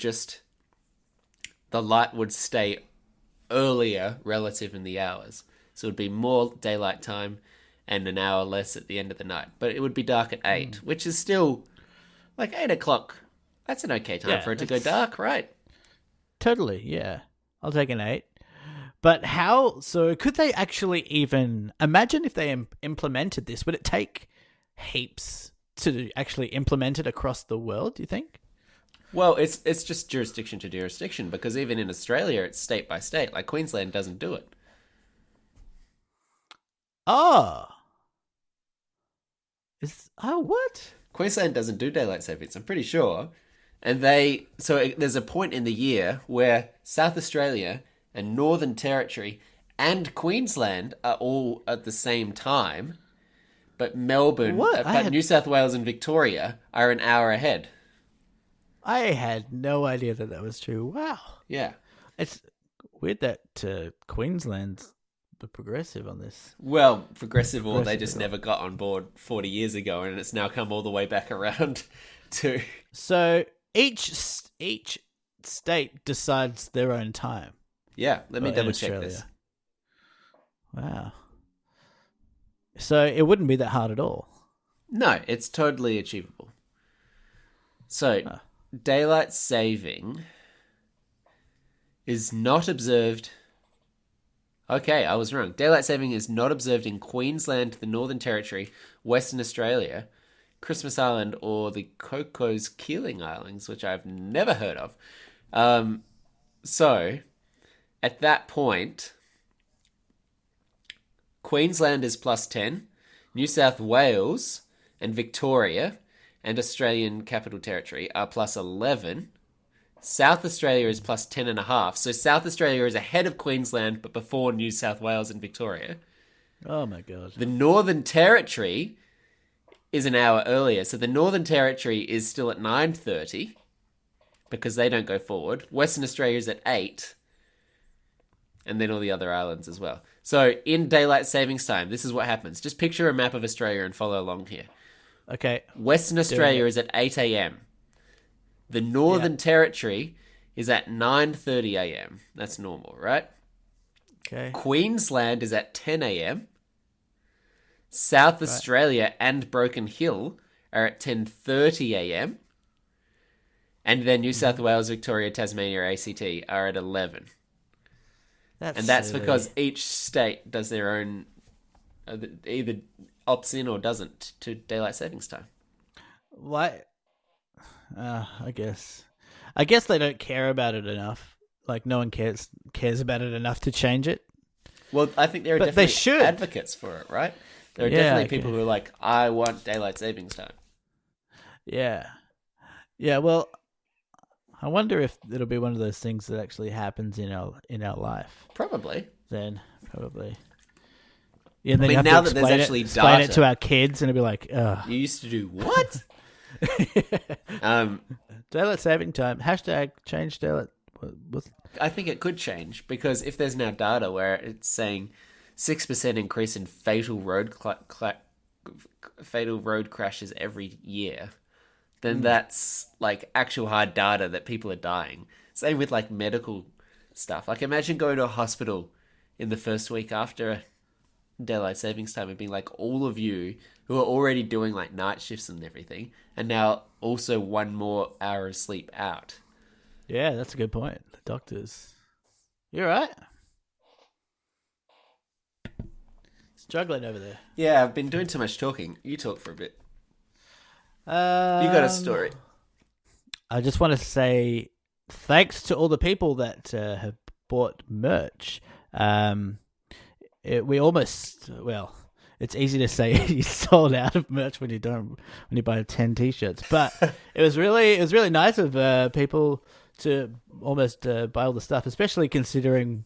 the light would stay earlier relative in the hours. So it would be more daylight time and an hour less at the end of the night. But it would be dark at 8, which is still like 8 o'clock. That's an okay time Yeah, for it to go dark, right? Totally, yeah. I'll take an 8. But how? So could they actually even imagine if they implemented this? Would it take heaps to actually implement it across the world? Do you think? Well, it's just jurisdiction to jurisdiction, because even in Australia, it's state by state. Like Queensland doesn't do it. Oh, what? Queensland doesn't do daylight savings, I'm pretty sure. And there's a point in the year where South Australia and Northern Territory and Queensland are all at the same time, but Melbourne, What? but New South Wales and Victoria are an hour ahead. I had no idea that was true. Wow, Yeah. it's weird that Queensland's the progressive on this. Well, progressive, or they Progressive just at all. never got on board 40 years ago, and it's now come all the way back around to... So each state decides their own time. Yeah, let me in double check Australia. this. Wow. So it wouldn't be that hard at all. No, it's totally achievable. So, daylight saving is not observed... Okay, I was wrong. Daylight saving is not observed in Queensland, the Northern Territory, Western Australia, Christmas Island, or the Cocos Keeling Islands, which I've never heard of. So, at that point, Queensland is plus 10, New South Wales and Victoria and Australian Capital Territory are plus 11. South Australia is plus 10.5. So South Australia is ahead of Queensland, but before New South Wales and Victoria. Oh my god. The Northern Territory is an hour earlier. So the Northern Territory is still at 9:30 because they don't go forward. Western Australia is at 8. And then all the other islands as well. So in daylight savings time, this is what happens. Just picture a map of Australia and follow along here. Okay. Western Australia is at 8 a.m. The Northern Territory is at 9:30 a.m. That's normal, right? Okay. Queensland is at 10 a.m. South Australia and Broken Hill are at 10:30 a.m. And then New South Wales, Victoria, Tasmania, ACT are at 11. And that's silly. because each state does their own, either opts in or doesn't to daylight savings time. Why? I guess they don't care about it enough. Like no one cares about it enough to change it. Well, I think there are But they definitely should. advocates for it, right? There are Yeah, definitely okay. people who are like, I want daylight savings time. Yeah. Yeah. Well, I wonder if it'll be one of those things that actually happens in our life. Probably. Then probably. Yeah. And then mean, you have now to that there's explain actually explain it data- to our kids, and it'll be like, ugh. You used to do what? Daylight saving time. Hashtag change daylight. I think it could change because if there's now data where it's saying 6% increase in fatal road crashes every year, then that's like actual hard data that people are dying. Same with like medical stuff. Like imagine going to a hospital in the first week after daylight savings time and being like all of you who are already doing like night shifts and everything and now also 1 more hour of sleep out. Yeah, that's a good point. The doctors. You're right. Struggling over there. Yeah, I've been doing too much talking. You talk for a bit. You got a story. I just want to say thanks to all the people that have bought merch. We almost, well, it's easy to say you sold out of merch when you buy 10 t-shirts, but it was really nice of people to almost buy all the stuff, especially considering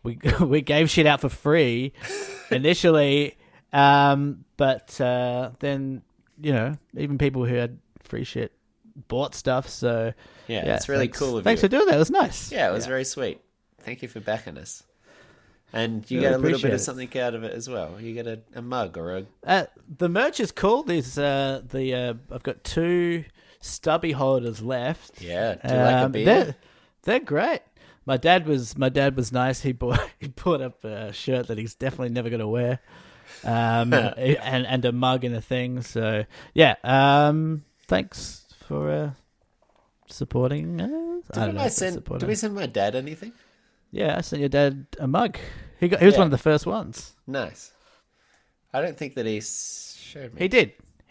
we gave shit out for free initially, but then even people who had free shit bought stuff. So yeah, it's really cool of you. Thanks for doing that. It was nice. Yeah, it was very sweet. Thank you for backing us. And you get a little bit of something out of it as well. You get a mug or a... the merch is cool. There's I've got 2 stubby holders left. Yeah, do you like a beer? They're great. My dad was nice. He bought up a shirt that he's definitely never going to wear, and a mug and a thing. So yeah, thanks for supporting us. Did we send my dad anything? Yeah, I sent your dad a mug. He was one of the first ones. Nice. I don't think that he showed me. He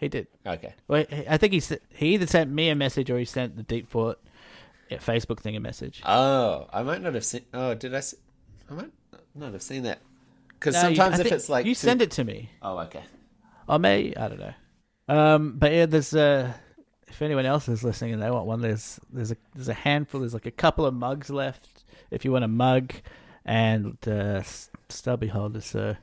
did. Okay. Well, I think he either sent me a message or he sent the Deep Fort Facebook thing a message. Oh, I might not have seen... Oh, did I... I might not have seen that. Because sometimes if it's like... You send it to me. Oh, okay. Or maybe... I don't know. But yeah, there's... if anyone else is listening and they want one, there's a handful. There's like a couple of mugs left if you want a mug and stubby holders. So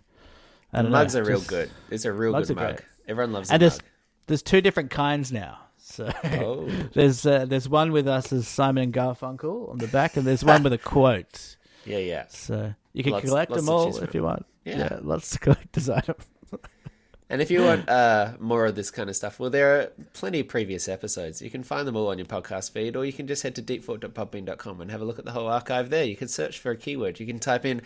the mugs are real good. It's a real good mug. Great. Everyone loves and a mug. There's 2 different kinds now. So there's one with us as Simon and Garfunkel on the back, and there's one with a quote. Yeah. So you can collect them all if you want. Yeah, lots to collect as items. And if you want more of this kind of stuff, well, there are plenty of previous episodes. You can find them all on your podcast feed, or you can just head to deepfort.podbean.com and have a look at the whole archive there. You can search for a keyword. You can type in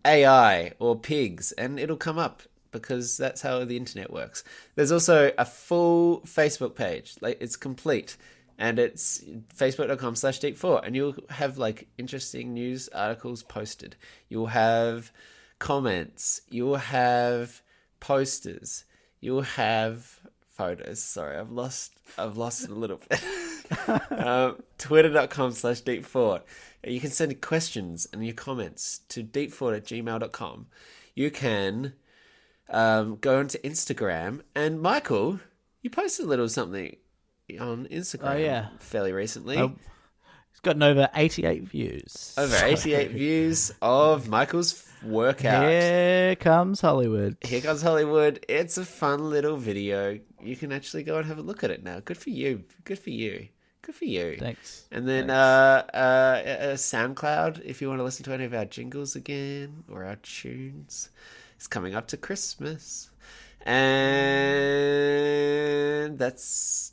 AI or pigs, and it'll come up because that's how the internet works. There's also a full Facebook page. Like, it's complete. And it's facebook.com/deepfort, and you'll have like interesting news articles posted. You'll have comments. You'll have posters. You'll have photos. Sorry, I've lost it a little bit. Twitter.com/deepfort. You can send questions and your comments to deepfort@gmail.com. You can go onto Instagram, and Michael, you posted a little something on Instagram fairly recently. It's gotten over 88 views. Over 88 views of Michael's workout. Here comes Hollywood. It's a fun little video. You can actually go and have a look at it now. Good for you. Thanks. And then SoundCloud, if you want to listen to any of our jingles again or our tunes. It's coming up to Christmas. And that's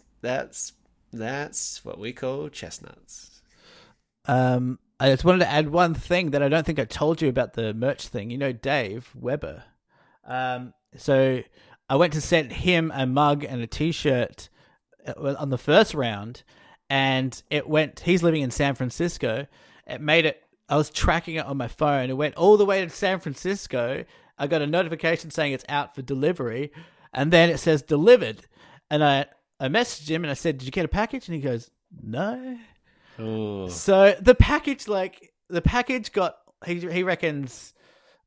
what we call chestnuts. I just wanted to add one thing that I don't think I told you about the merch thing. You know Dave Weber. So I went to send him a mug and a t-shirt on the first round, and it went... He's living in San Francisco. It made it... I was tracking it on my phone. It went all the way to San Francisco. I got a notification saying it's out for delivery, and then it says delivered. And I messaged him and I said, "Did you get a package?" And he goes, "No." Ooh. So the package got, he reckons,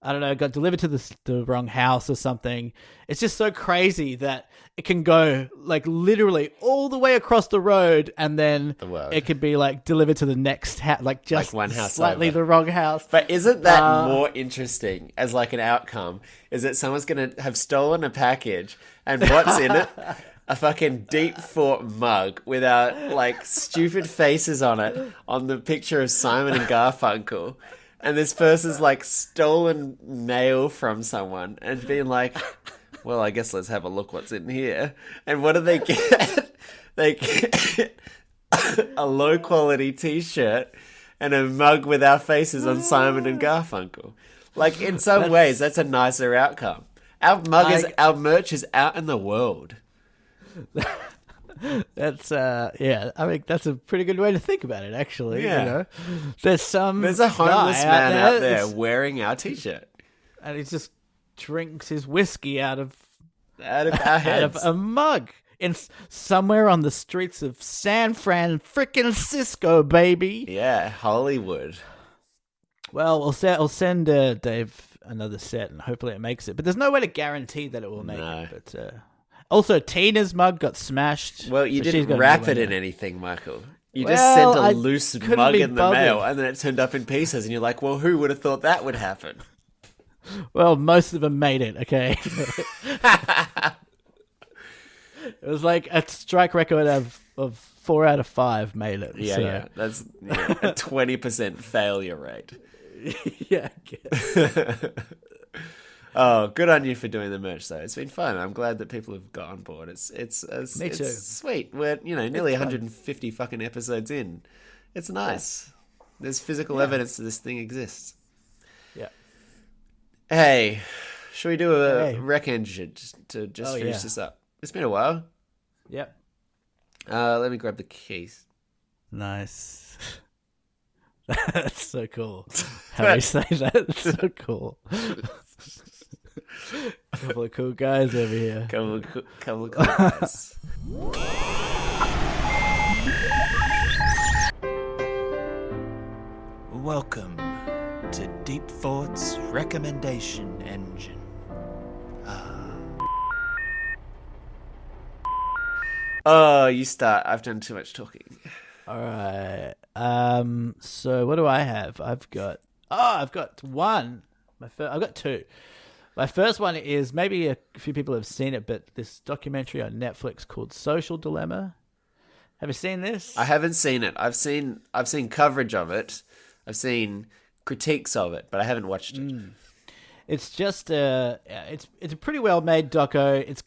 I don't know, got delivered to the wrong house or something. It's just so crazy that it can go like literally all the way across the road, and then it could be like delivered to the next house, like just one house slightly over. the wrong house. But isn't that more interesting as like an outcome? Is that someone's going to have stolen a package, and what's in it? a fucking deep thought mug with our like stupid faces on it on the picture of Simon and Garfunkel, and this person's like stolen mail from someone and being like, well, I guess let's have a look what's in here. And what do they get? They get a low quality t-shirt and a mug with our faces on Simon and Garfunkel. Like, in some ways, that's a nicer outcome. Our merch is out in the world. That's yeah. I mean, that's a pretty good way to think about it. Actually, Yeah. you know, there's a homeless guy man out there that's- wearing our t-shirt and he just drinks his whiskey out of out of our out heads. of a mug in somewhere on the streets of San Francisco, baby. Yeah, Hollywood. Well, we'll send Dave another set, and hopefully it makes it. But there's no way to guarantee that it will make No. it. But also, Tina's mug got smashed. Well, you but she's didn't got a wrap new it one in now. anything, Michael. You just Well, sent I a loose couldn't mug be in the bothered. mail, and then it turned up in pieces, and you're like, well, who would have thought that would happen? Well, most of them made it. Okay. It was like a strike record of 4 out of 5 made it. Yeah, so. yeah. That's a 20% failure rate. Yeah. I guess. Oh, good on you for doing the merch, though. It's been fun. I'm glad that people have got on board. It's Me too. sweet. We're nearly 150 fucking episodes in. It's nice. There's physical evidence that this thing exists. Yeah. Hey, should we do a Hey. rec engine to Oh, finish yeah. this up? It's been a while. Yep. Let me grab the keys. Nice. That's so cool. How you say that? It's so cool. Couple of cool guys over here. Couple of cool guys. Welcome to Deep Thought's Recommendation Engine. Oh, you start. I've done too much talking. All right. So what do I have? I've got one. I've got two. My first one is, maybe a few people have seen it, but this documentary on Netflix called Social Dilemma. Have you seen this? I haven't seen it. I've seen coverage of it. I've seen critiques of it, but I haven't watched it. It's just it's a pretty well made doco. It's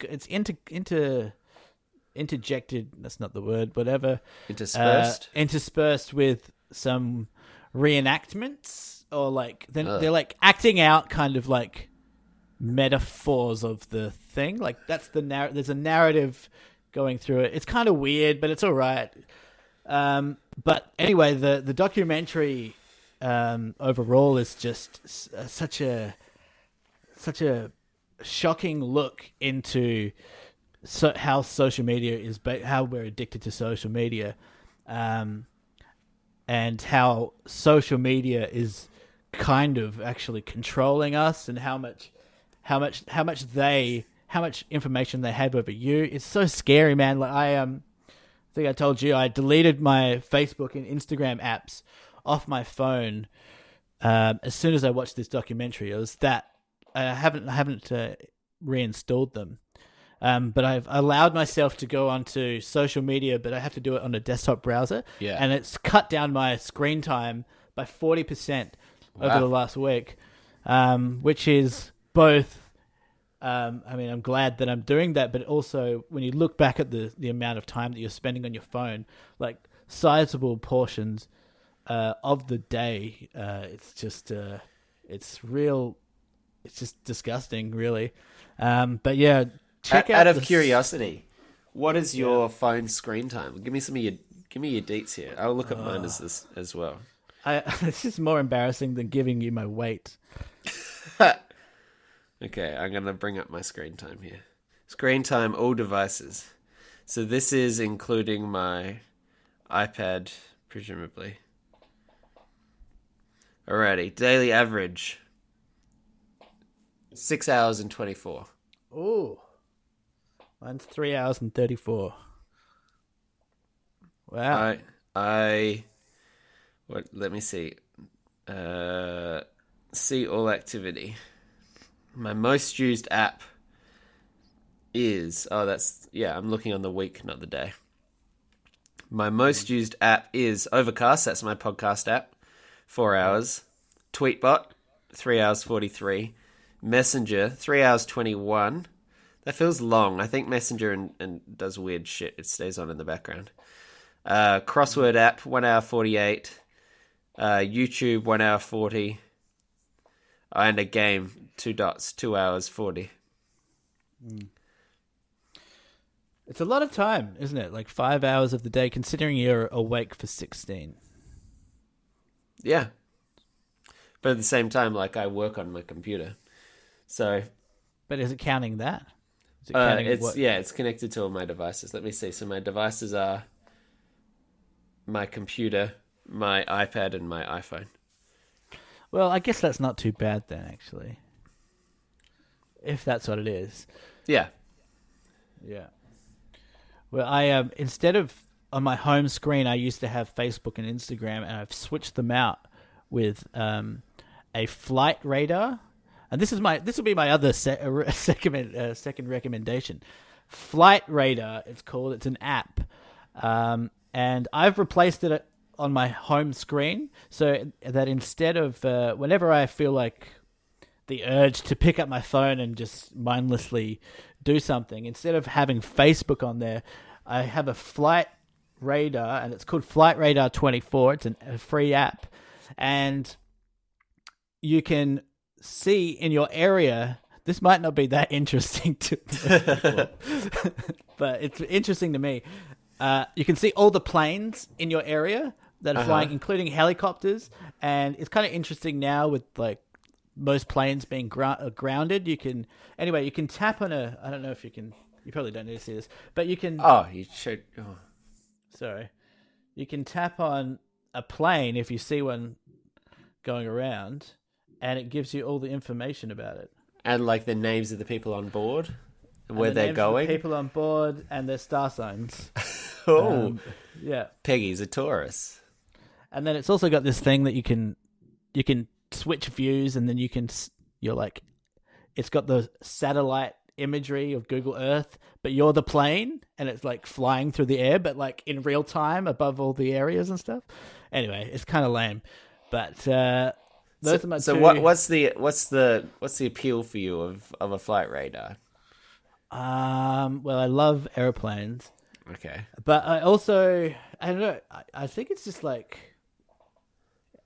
interjected. That's not the word. Whatever. Interspersed. Interspersed with some reenactments, or like they're like acting out kind of like metaphors of the thing. Like that's the there's a narrative going through it. It's kind of weird, but it's all right. But anyway, the documentary overall is just such a shocking look into how social media is, how we're addicted to social media, and how social media is kind of actually controlling us, and how much information they have over you. It's so scary, man. Like I think I told you I deleted my Facebook and Instagram apps off my phone as soon as I watched this documentary. It was that I haven't reinstalled them. But I've allowed myself to go onto social media, but I have to do it on a desktop browser. Yeah. And it's cut down my screen time by 40% over the last week, which is both, I mean, I'm glad that I'm doing that, but also when you look back at the amount of time that you're spending on your phone, like sizable portions of the day, it's just, it's just disgusting, really. But yeah, check out out of curiosity, what is your phone screen time? Give me your deets here. I'll look at mine as well. It's just more embarrassing than giving you my weight. Okay, I'm gonna bring up my screen time here. Screen time, all devices. So this is including my iPad, presumably. Alrighty, daily average 6 hours and 24. Ooh. Mine's 3 hours and 34. Wow. Let me see. See all activity. My most used app is... Oh, that's... Yeah, I'm looking on the week, not the day. My most used app is Overcast. That's my podcast app. 4 hours. Tweetbot, 3 hours 43. Messenger, 3 hours 21. That feels long. I think Messenger and does weird shit. It stays on in the background. Crossword app, 1 hour 48. YouTube, 1 hour 40. And a game, 2 dots, 2 hours 40. It's a lot of time, isn't it? Like 5 hours of the day, considering you're awake for 16. Yeah. But at the same time, like, I work on my computer. So... But is it counting that? Is it counting it's connected to all my devices. Let me see. So my devices are my computer, my iPad, and my iPhone. Well, I guess that's not too bad then, actually. If that's what it is. Yeah. Yeah. Well, I instead of on my home screen, I used to have Facebook and Instagram, and I've switched them out with a flight radar. And this will be my other second recommendation. Flight radar, it's called. It's an app, and I've replaced it on my home screen so that instead of whenever I feel like the urge to pick up my phone and just mindlessly do something, instead of having Facebook on there, I have a flight radar, and it's called Flight Radar 24. It's a free app, and you can see in your area. This might not be that interesting to people, but it's interesting to me. You can see all the planes in your area that are flying, including helicopters, and it's kind of interesting now with like most planes being grounded. You can tap on a. I don't know if you can. You probably don't need to see this, but you can. Oh, you should. Oh. Sorry, you can tap on a plane if you see one going around, and it gives you all the information about it. And like the names of the people on board, and where the they're names of going. the people on board and their star signs. Oh, yeah. Peggy's a Taurus. And then it's also got this thing that you can switch views, and then you're like, it's got the satellite imagery of Google Earth, but you're the plane, and it's like flying through the air, but like in real time above all the areas and stuff. Anyway, it's kind of lame, but those are my two. What's the appeal for you of a flight radar? Well, I love airplanes. Okay. But I don't know. I think it's just like,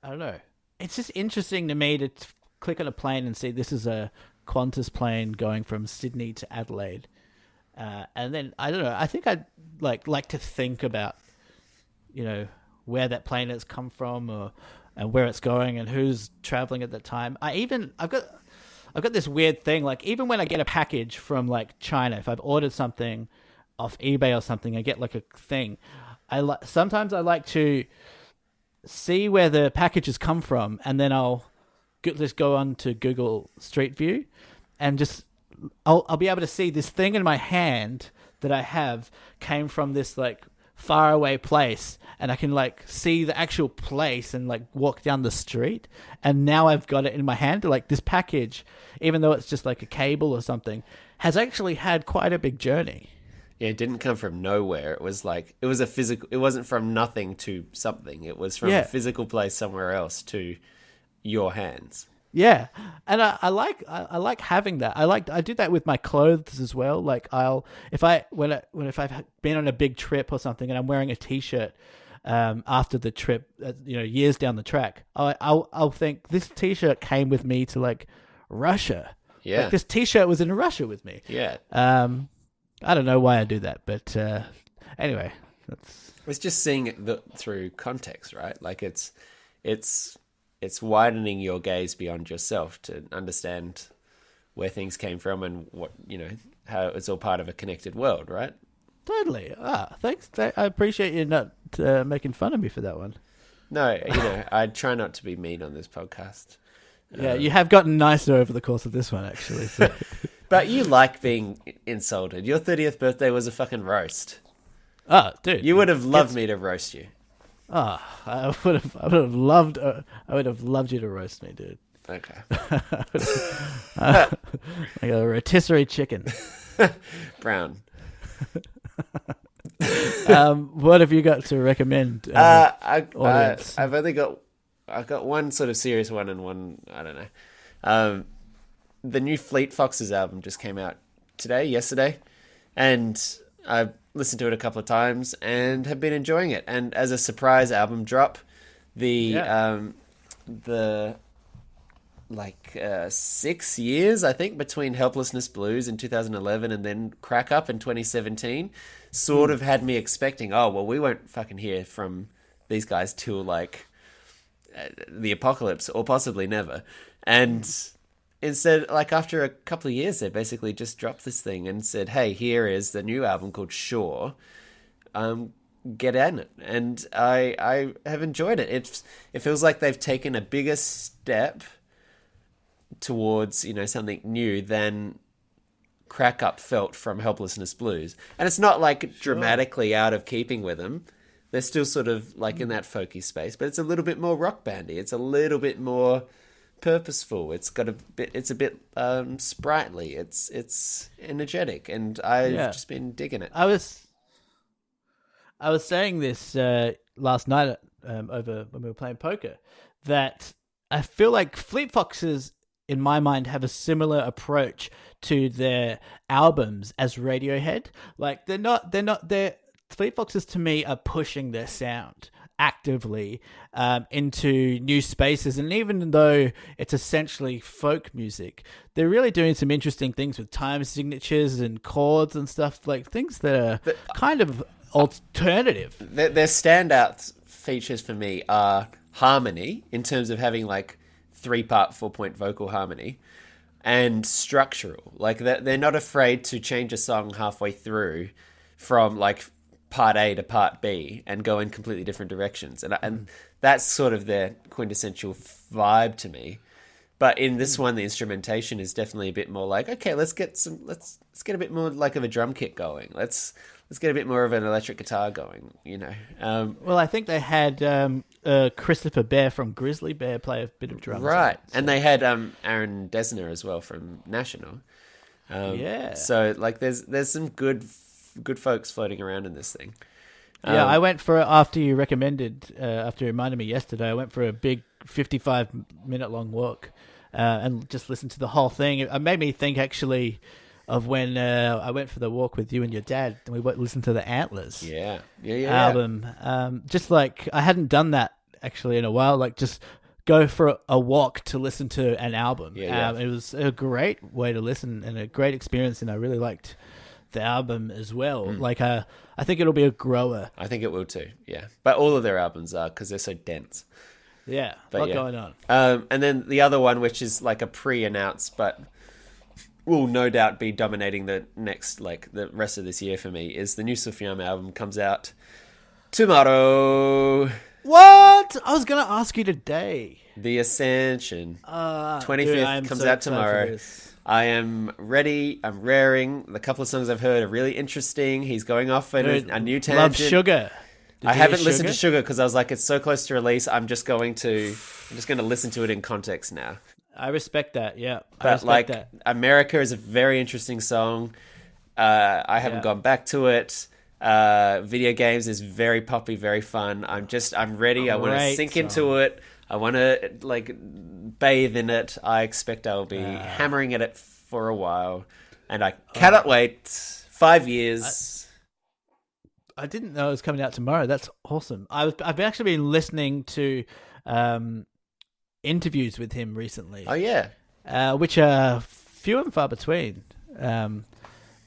I don't know. It's just interesting to me to click on a plane and see this is a Qantas plane going from Sydney to Adelaide. And then, I don't know, I think I'd like to think about, where that plane has come from and where it's going and who's traveling at that time. I've got this weird thing, like even when I get a package from like China, if I've ordered something off eBay or something, I get like a thing. Sometimes I like to see where the packages come from, and then I'll just go on to Google Street View, and I'll be able to see this thing in my hand that I have came from this like far away place, and I can like see the actual place and like walk down the street, and now I've got it in my hand. Like this package, even though it's just like a cable or something, has actually had quite a big journey. Yeah, it didn't come from nowhere. It was a physical. It wasn't from nothing to something. It was from a physical place somewhere else to your hands. Yeah, and I like having that. I do that with my clothes as well. Like if I've been on a big trip or something and I'm wearing a t-shirt after the trip, years down the track, I'll think this t-shirt came with me to like Russia. Yeah, like, this t-shirt was in Russia with me. Yeah. I don't know why I do that, but anyway, it's just seeing it through context, right? Like it's widening your gaze beyond yourself to understand where things came from and what how it's all part of a connected world, right? Totally. Thanks. I appreciate you not making fun of me for that one. No, I try not to be mean on this podcast. Yeah, you have gotten nicer over the course of this one, actually. So. But you like being insulted. Your 30th birthday was a fucking roast. Oh, dude. You would have loved me to roast you. Oh, I would have loved you to roast me, dude. Okay. Like a rotisserie chicken. Brown. What have you got to recommend? Audience? I've got one sort of serious one and one I don't know. The new Fleet Foxes album just came out yesterday, and I listened to it a couple of times and have been enjoying it. And as a surprise album drop, the 6 years I think between Helplessness Blues in 2011 and then Crack Up in 2017 sort of had me expecting, oh well, we won't fucking hear from these guys till like the apocalypse or possibly never. And instead, like after a couple of years, they basically just dropped this thing and said, hey, here is the new album called Shore. Get in it. And I have enjoyed it. It feels like they've taken a bigger step towards, something new than Crack Up felt from Helplessness Blues. And it's not like dramatically out of keeping with them. They're still sort of like in that folky space, but it's a little bit more rock bandy. It's a little bit more purposeful. It's a bit sprightly. It's energetic, and I've just been digging it. I was saying this last night over when we were playing poker, that I feel like Fleet Foxes, in my mind, have a similar approach to their albums as Radiohead. Like they're Fleet Foxes to me are pushing their sound actively into new spaces, and even though it's essentially folk music, they're really doing some interesting things with time signatures and chords and stuff, like things that are kind of alternative. Their standout features for me are harmony, in terms of having like 3-part 4-point vocal harmony, and structural. Like they're not afraid to change a song halfway through from like part A to part B and go in completely different directions. And that's sort of their quintessential vibe to me. But in this one, the instrumentation is definitely a bit more like, okay, let's get a bit more like of a drum kit going. Let's get a bit more of an electric guitar going, Well, I think they had Christopher Bear from Grizzly Bear play a bit of drums. Right. And they had Aaron Dessner as well from National. So like there's some good folks floating around in this thing. I went for after you reminded me yesterday, I went for a big 55-minute long walk and just listened to the whole thing. It made me think actually of when I went for the walk with you and your dad, and we listened to the Antlers album. Just like I hadn't done that actually in a while, like just go for a walk to listen to an album. It was a great way to listen and a great experience, and I really liked the album as well. Like I think it'll be a grower. I think it will too. Yeah, but all of their albums are, because they're so dense. Yeah, a lot going on. And then the other one, which is like a pre-announced, but will no doubt be dominating the rest of this year for me, is the new Sufjan album. Comes out tomorrow. What? I was gonna ask you today. The Ascension, 25th comes out tomorrow. I am ready. I'm raring. The couple of songs I've heard are really interesting. He's going off in a new tangent. Love Sugar. I haven't listened to Sugar because I was like, it's so close to release. I'm just going to listen to it in context now. I respect that. Yeah, but that. America is a very interesting song. I haven't gone back to it. Video Games is very poppy, very fun. I'm ready. I want to sink into it. I want to bathe in it. I expect I'll be hammering at it for a while, and I cannot wait. 5 years. I didn't know it was coming out tomorrow. That's awesome. I've actually been listening to interviews with him recently. Oh yeah, which are few and far between.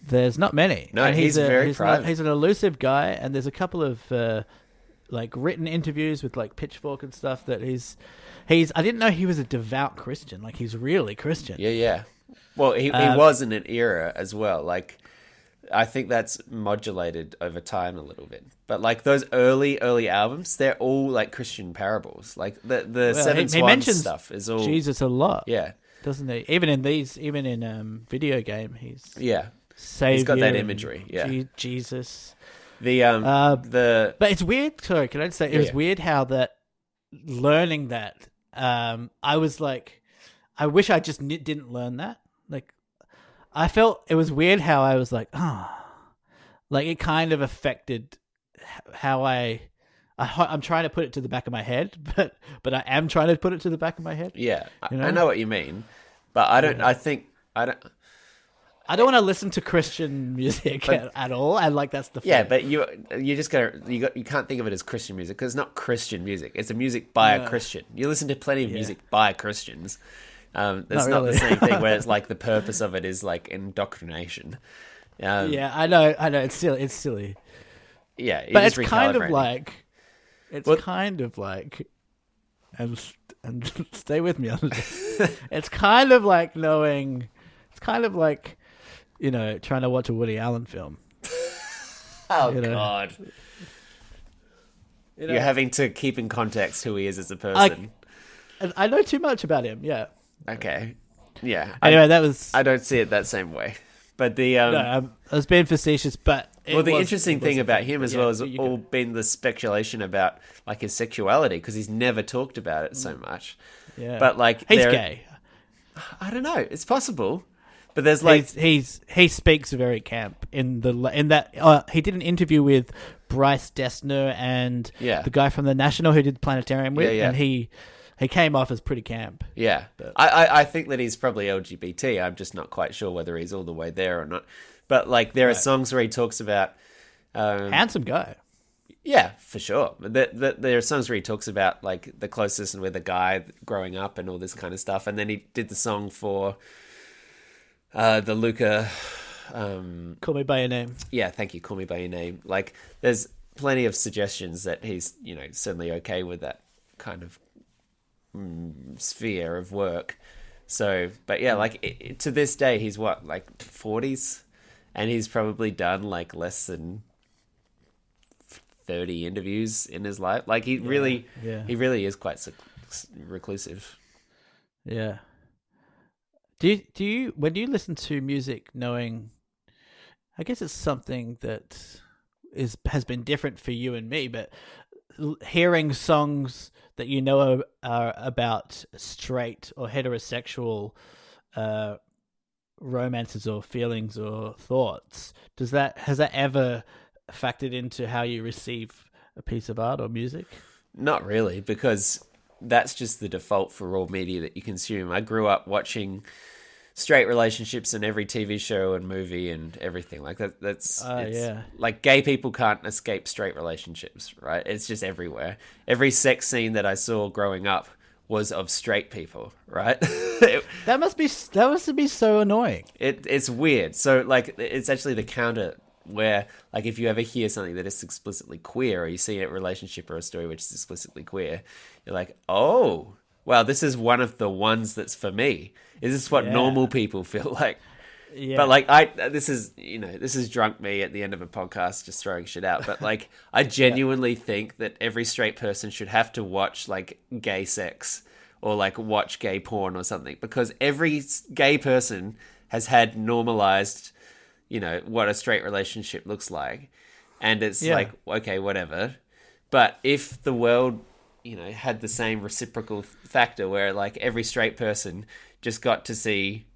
There's not many. No, and he's very private. He's an elusive guy, and there's a couple of written interviews with Pitchfork and stuff that he's. I didn't know he was a devout Christian. Like he's really Christian. Yeah. Well, he was in an era as well. Like I think that's modulated over time a little bit. But those early albums, they're all Christian parables. Like the Seven Swans stuff is all Jesus a lot. Yeah, doesn't he? Even in Video Game, he's Savior. He's got that imagery. Yeah, Jesus. But it's weird. Sorry, can I just say it was weird how learning that. I was like, I wish I just didn't learn that. I felt it was weird how I was like, like it kind of affected how I'm trying to put it to the back of my head, but I am trying to put it to the back of my head. Yeah, You know? I know what you mean, but I don't. I don't want to listen to Christian music at all, and like that's the thing. Yeah, but you can't think of it as Christian music because it's not Christian music. It's a music by a Christian. You listen to plenty of music by Christians. That's not the same thing where it's like the purpose of it is like indoctrination. Yeah, I know, it's silly. Yeah, But it's kind of like, and stay with me on this. It's kind of like knowing. It's kind of like, trying to watch a Woody Allen film. Oh God! You're having to keep in context who he is as a person. I know too much about him. Yeah. Okay. Yeah. Anyway, I don't see it that same way. But the I was being facetious, but the interesting thing about him as well has all been the speculation about like his sexuality because he's never talked about it so much. Yeah, but like he's gay. I don't know. It's possible, but there's like he speaks very camp in that he did an interview with Bryce Dessner and the guy from the National who did Planetarium with, and he came off as pretty camp. Yeah. I think that he's probably LGBT. I'm just not quite sure whether he's all the way there or not. But like there are songs where he talks about handsome guy. Yeah, for sure. There are songs where he talks about like the closeness and with a guy growing up and all this kind of stuff. And then he did the song for the Luca Call Me By Your Name. Yeah, thank you. Call Me By Your Name. Like there's plenty of suggestions that he's, certainly okay with that kind of sphere of work. So, but yeah, like to this day, he's what, like 40s, and he's probably done like less than 30 interviews in his life. Like he really is quite reclusive. Yeah. Do you when you listen to music, knowing, I guess it's something that has been different for you and me, but hearing songs that are about straight or heterosexual romances or feelings or thoughts, has that ever factored into how you receive a piece of art or music? Not really, because that's just the default for all media that you consume. I grew up watching straight relationships in every TV show and movie and everything like that. Like gay people can't escape straight relationships, right? It's just everywhere. Every sex scene that I saw growing up was of straight people, right? That must be so annoying. It's weird. So like it's actually the counter, where like if you ever hear something that is explicitly queer, or you see a relationship or a story which is explicitly queer, you're like, oh wow, this is one of the ones that's for me. Is this what normal people feel like? Yeah. But like this is drunk me at the end of a podcast just throwing shit out. But like I genuinely think that every straight person should have to watch like gay sex or like watch gay porn or something, because every gay person has had normalized, what a straight relationship looks like. And it's like, okay, whatever. But if the world, had the same reciprocal factor where like every straight person just got to see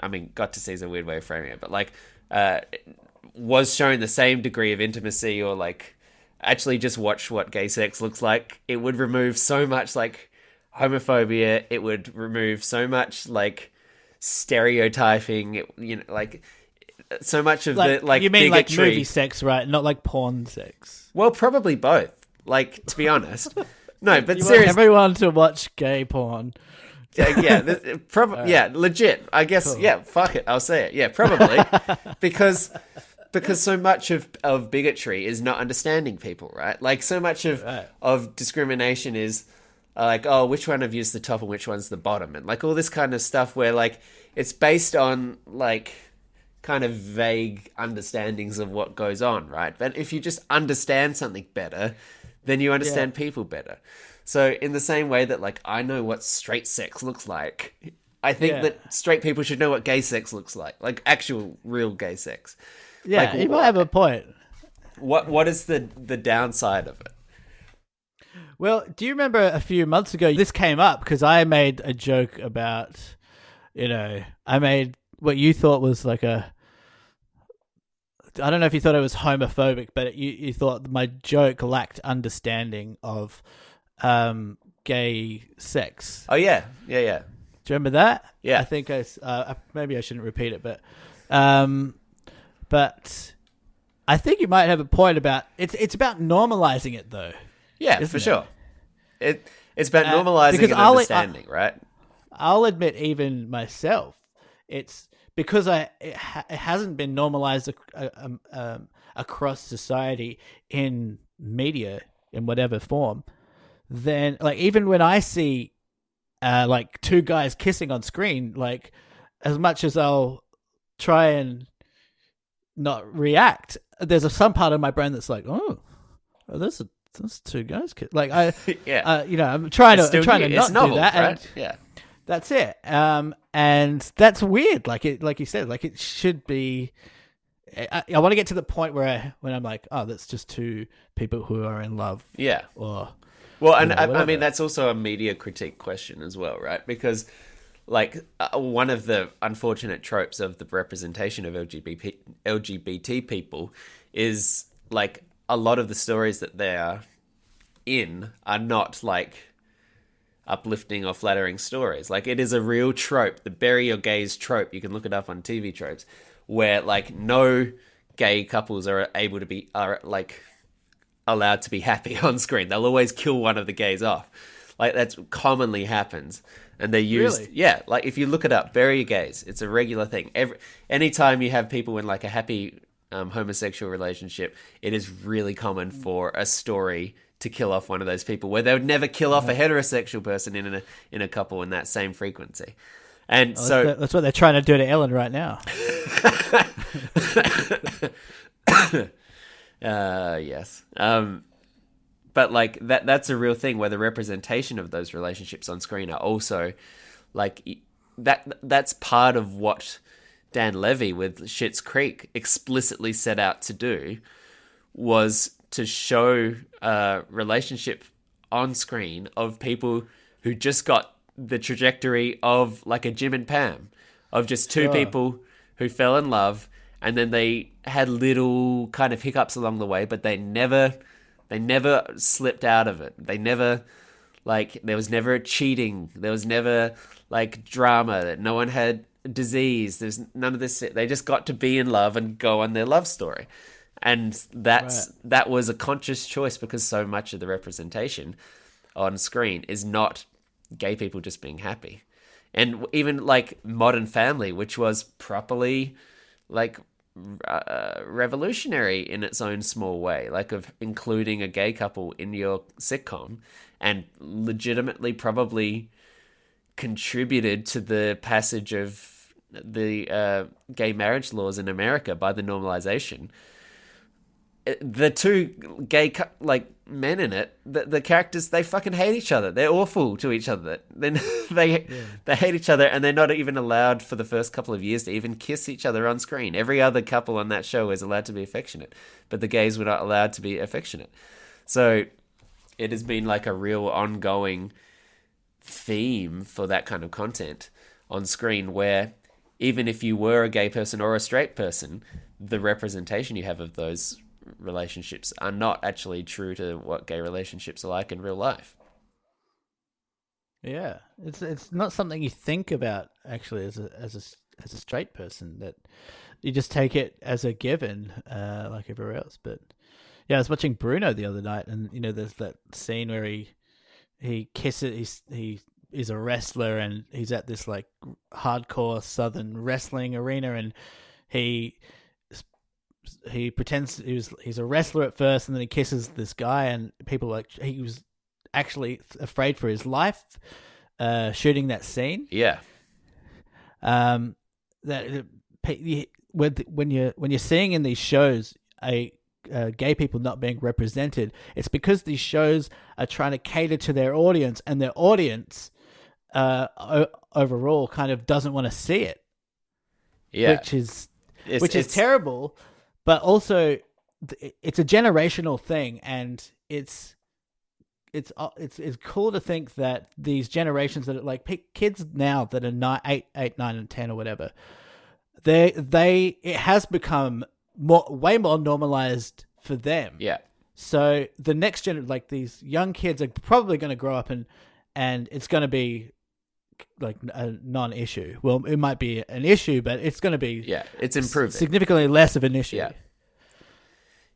is a weird way of framing it, but like was shown the same degree of intimacy, or like actually just watch what gay sex looks like, it would remove so much like homophobia. It would remove so much like stereotyping, like so much of the like, you mean bigotry. Like movie sex, right? Not like porn sex. Well, probably both. Like, to be honest. No, but you seriously, want everyone to watch gay porn. Yeah, legit. I guess. Cool. Yeah, fuck it. I'll say it. Yeah, probably because so much of bigotry is not understanding people, right? Like so much of discrimination is like, oh, which one of you is the top and which one's the bottom, and like all this kind of stuff where like it's based on like kind of vague understandings of what goes on, right? But if you just understand something better, then you understand people better. So in the same way that like I know what straight sex looks like, I think that straight people should know what gay sex looks like actual real gay sex. Yeah, like, you might have a point. What is the downside of it? Well, do you remember a few months ago this came up because I made a joke about, I made what you thought was like a. I don't know if you thought it was homophobic, but you thought my joke lacked understanding of gay sex. Oh yeah. Do you remember that? Yeah. I think maybe I shouldn't repeat it, but I think you might have a point about it's about normalizing it though. Yeah, isn't for it? sure. It's about normalizing because and understanding, right? I'll admit, even myself, it's because it hasn't been normalized across society in media in whatever form. Then, like, even when I see like two guys kissing on screen, like, as much as I'll try and not react, there's some part of my brain that's like, oh, there's two guys kiss. Like I'm trying to not novel, do that. right? And Yeah. that's it. And that's weird. Like you said, like it should be. I want to get to the point when I'm like, oh, that's just two people who are in love. Yeah. Or well, and I whatever. mean that's also a media critique question as well, right? Because like one of the unfortunate tropes of the representation of LGBT people is like a lot of the stories that they are in are not like uplifting or flattering stories. Like it is a real trope, the bury your gays trope. You can look it up on TV tropes, where like no gay couples are like allowed to be happy on screen. They'll always kill one of the gays off. Like that's commonly happens, and they use like if you look it up, bury your gays. It's a regular thing. Anytime you have people in like a happy homosexual relationship, it is really common for a story to kill off one of those people, where they would never kill off a heterosexual person in a couple in that same frequency. And so that's what they're trying to do to Ellen right now. Yes. But like that's a real thing, where the representation of those relationships on screen are also like that's part of what Dan Levy with Schitt's Creek explicitly set out to do, was to show a relationship on screen of people who just got the trajectory of like a Jim and Pam, of just two people who fell in love, and then they had little kind of hiccups along the way, but they never slipped out of it. They never, like, there was never cheating. There was never like drama. No one had disease. There's none of this. They just got to be in love and go on their love story. And that was a conscious choice, because so much of the representation on screen is not gay people just being happy. And even like Modern Family, which was properly like revolutionary in its own small way, like of including a gay couple in your sitcom, and legitimately probably contributed to the passage of the gay marriage laws in America by the normalization. The two gay like men in it, the characters, they fucking hate each other. They're awful to each other. Then they hate each other, and they're not even allowed for the first couple of years to even kiss each other on screen. Every other couple on that show is allowed to be affectionate, but the gays were not allowed to be affectionate. So it has been like a real ongoing theme for that kind of content on screen, where even if you were a gay person or a straight person, the representation you have of those relationships are not actually true to what gay relationships are like in real life. Yeah, it's not something you think about actually as a straight person, that you just take it as a given, like everywhere else. But yeah, I was watching Bruno the other night, and you know, there's that scene where he kisses. He is a wrestler, and he's at this like hardcore Southern wrestling arena, and he pretends he's a wrestler at first, and then he kisses this guy, and people like he was actually afraid for his life shooting that scene. Yeah. That when you're seeing in these shows gay people not being represented, it's because these shows are trying to cater to their audience, and their audience overall kind of doesn't want to see it. Yeah. Which is terrible. But also, it's a generational thing, and it's cool to think that these generations that are like kids now that are 8, 9, and 10 or whatever it has become way more normalized for them. Yeah. So the next gen, like these young kids, are probably going to grow up and it's going to be like a non-issue. Well, it might be an issue, but it's going to be it's improving significantly less of an issue.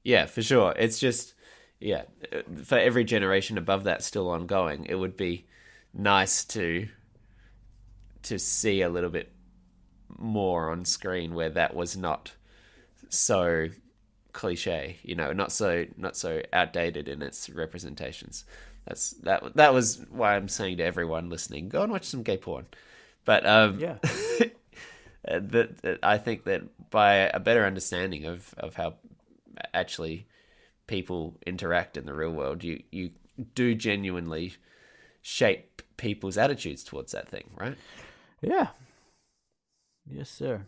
Yeah, for sure. It's just for every generation above that still ongoing, it would be nice to see a little bit more on screen where that was not so cliche, not so outdated in its representations. That was why I'm saying to everyone listening, go and watch some gay porn. But I think that by a better understanding of how actually people interact in the real world, you do genuinely shape people's attitudes towards that thing, right? Yeah. Yes, sir.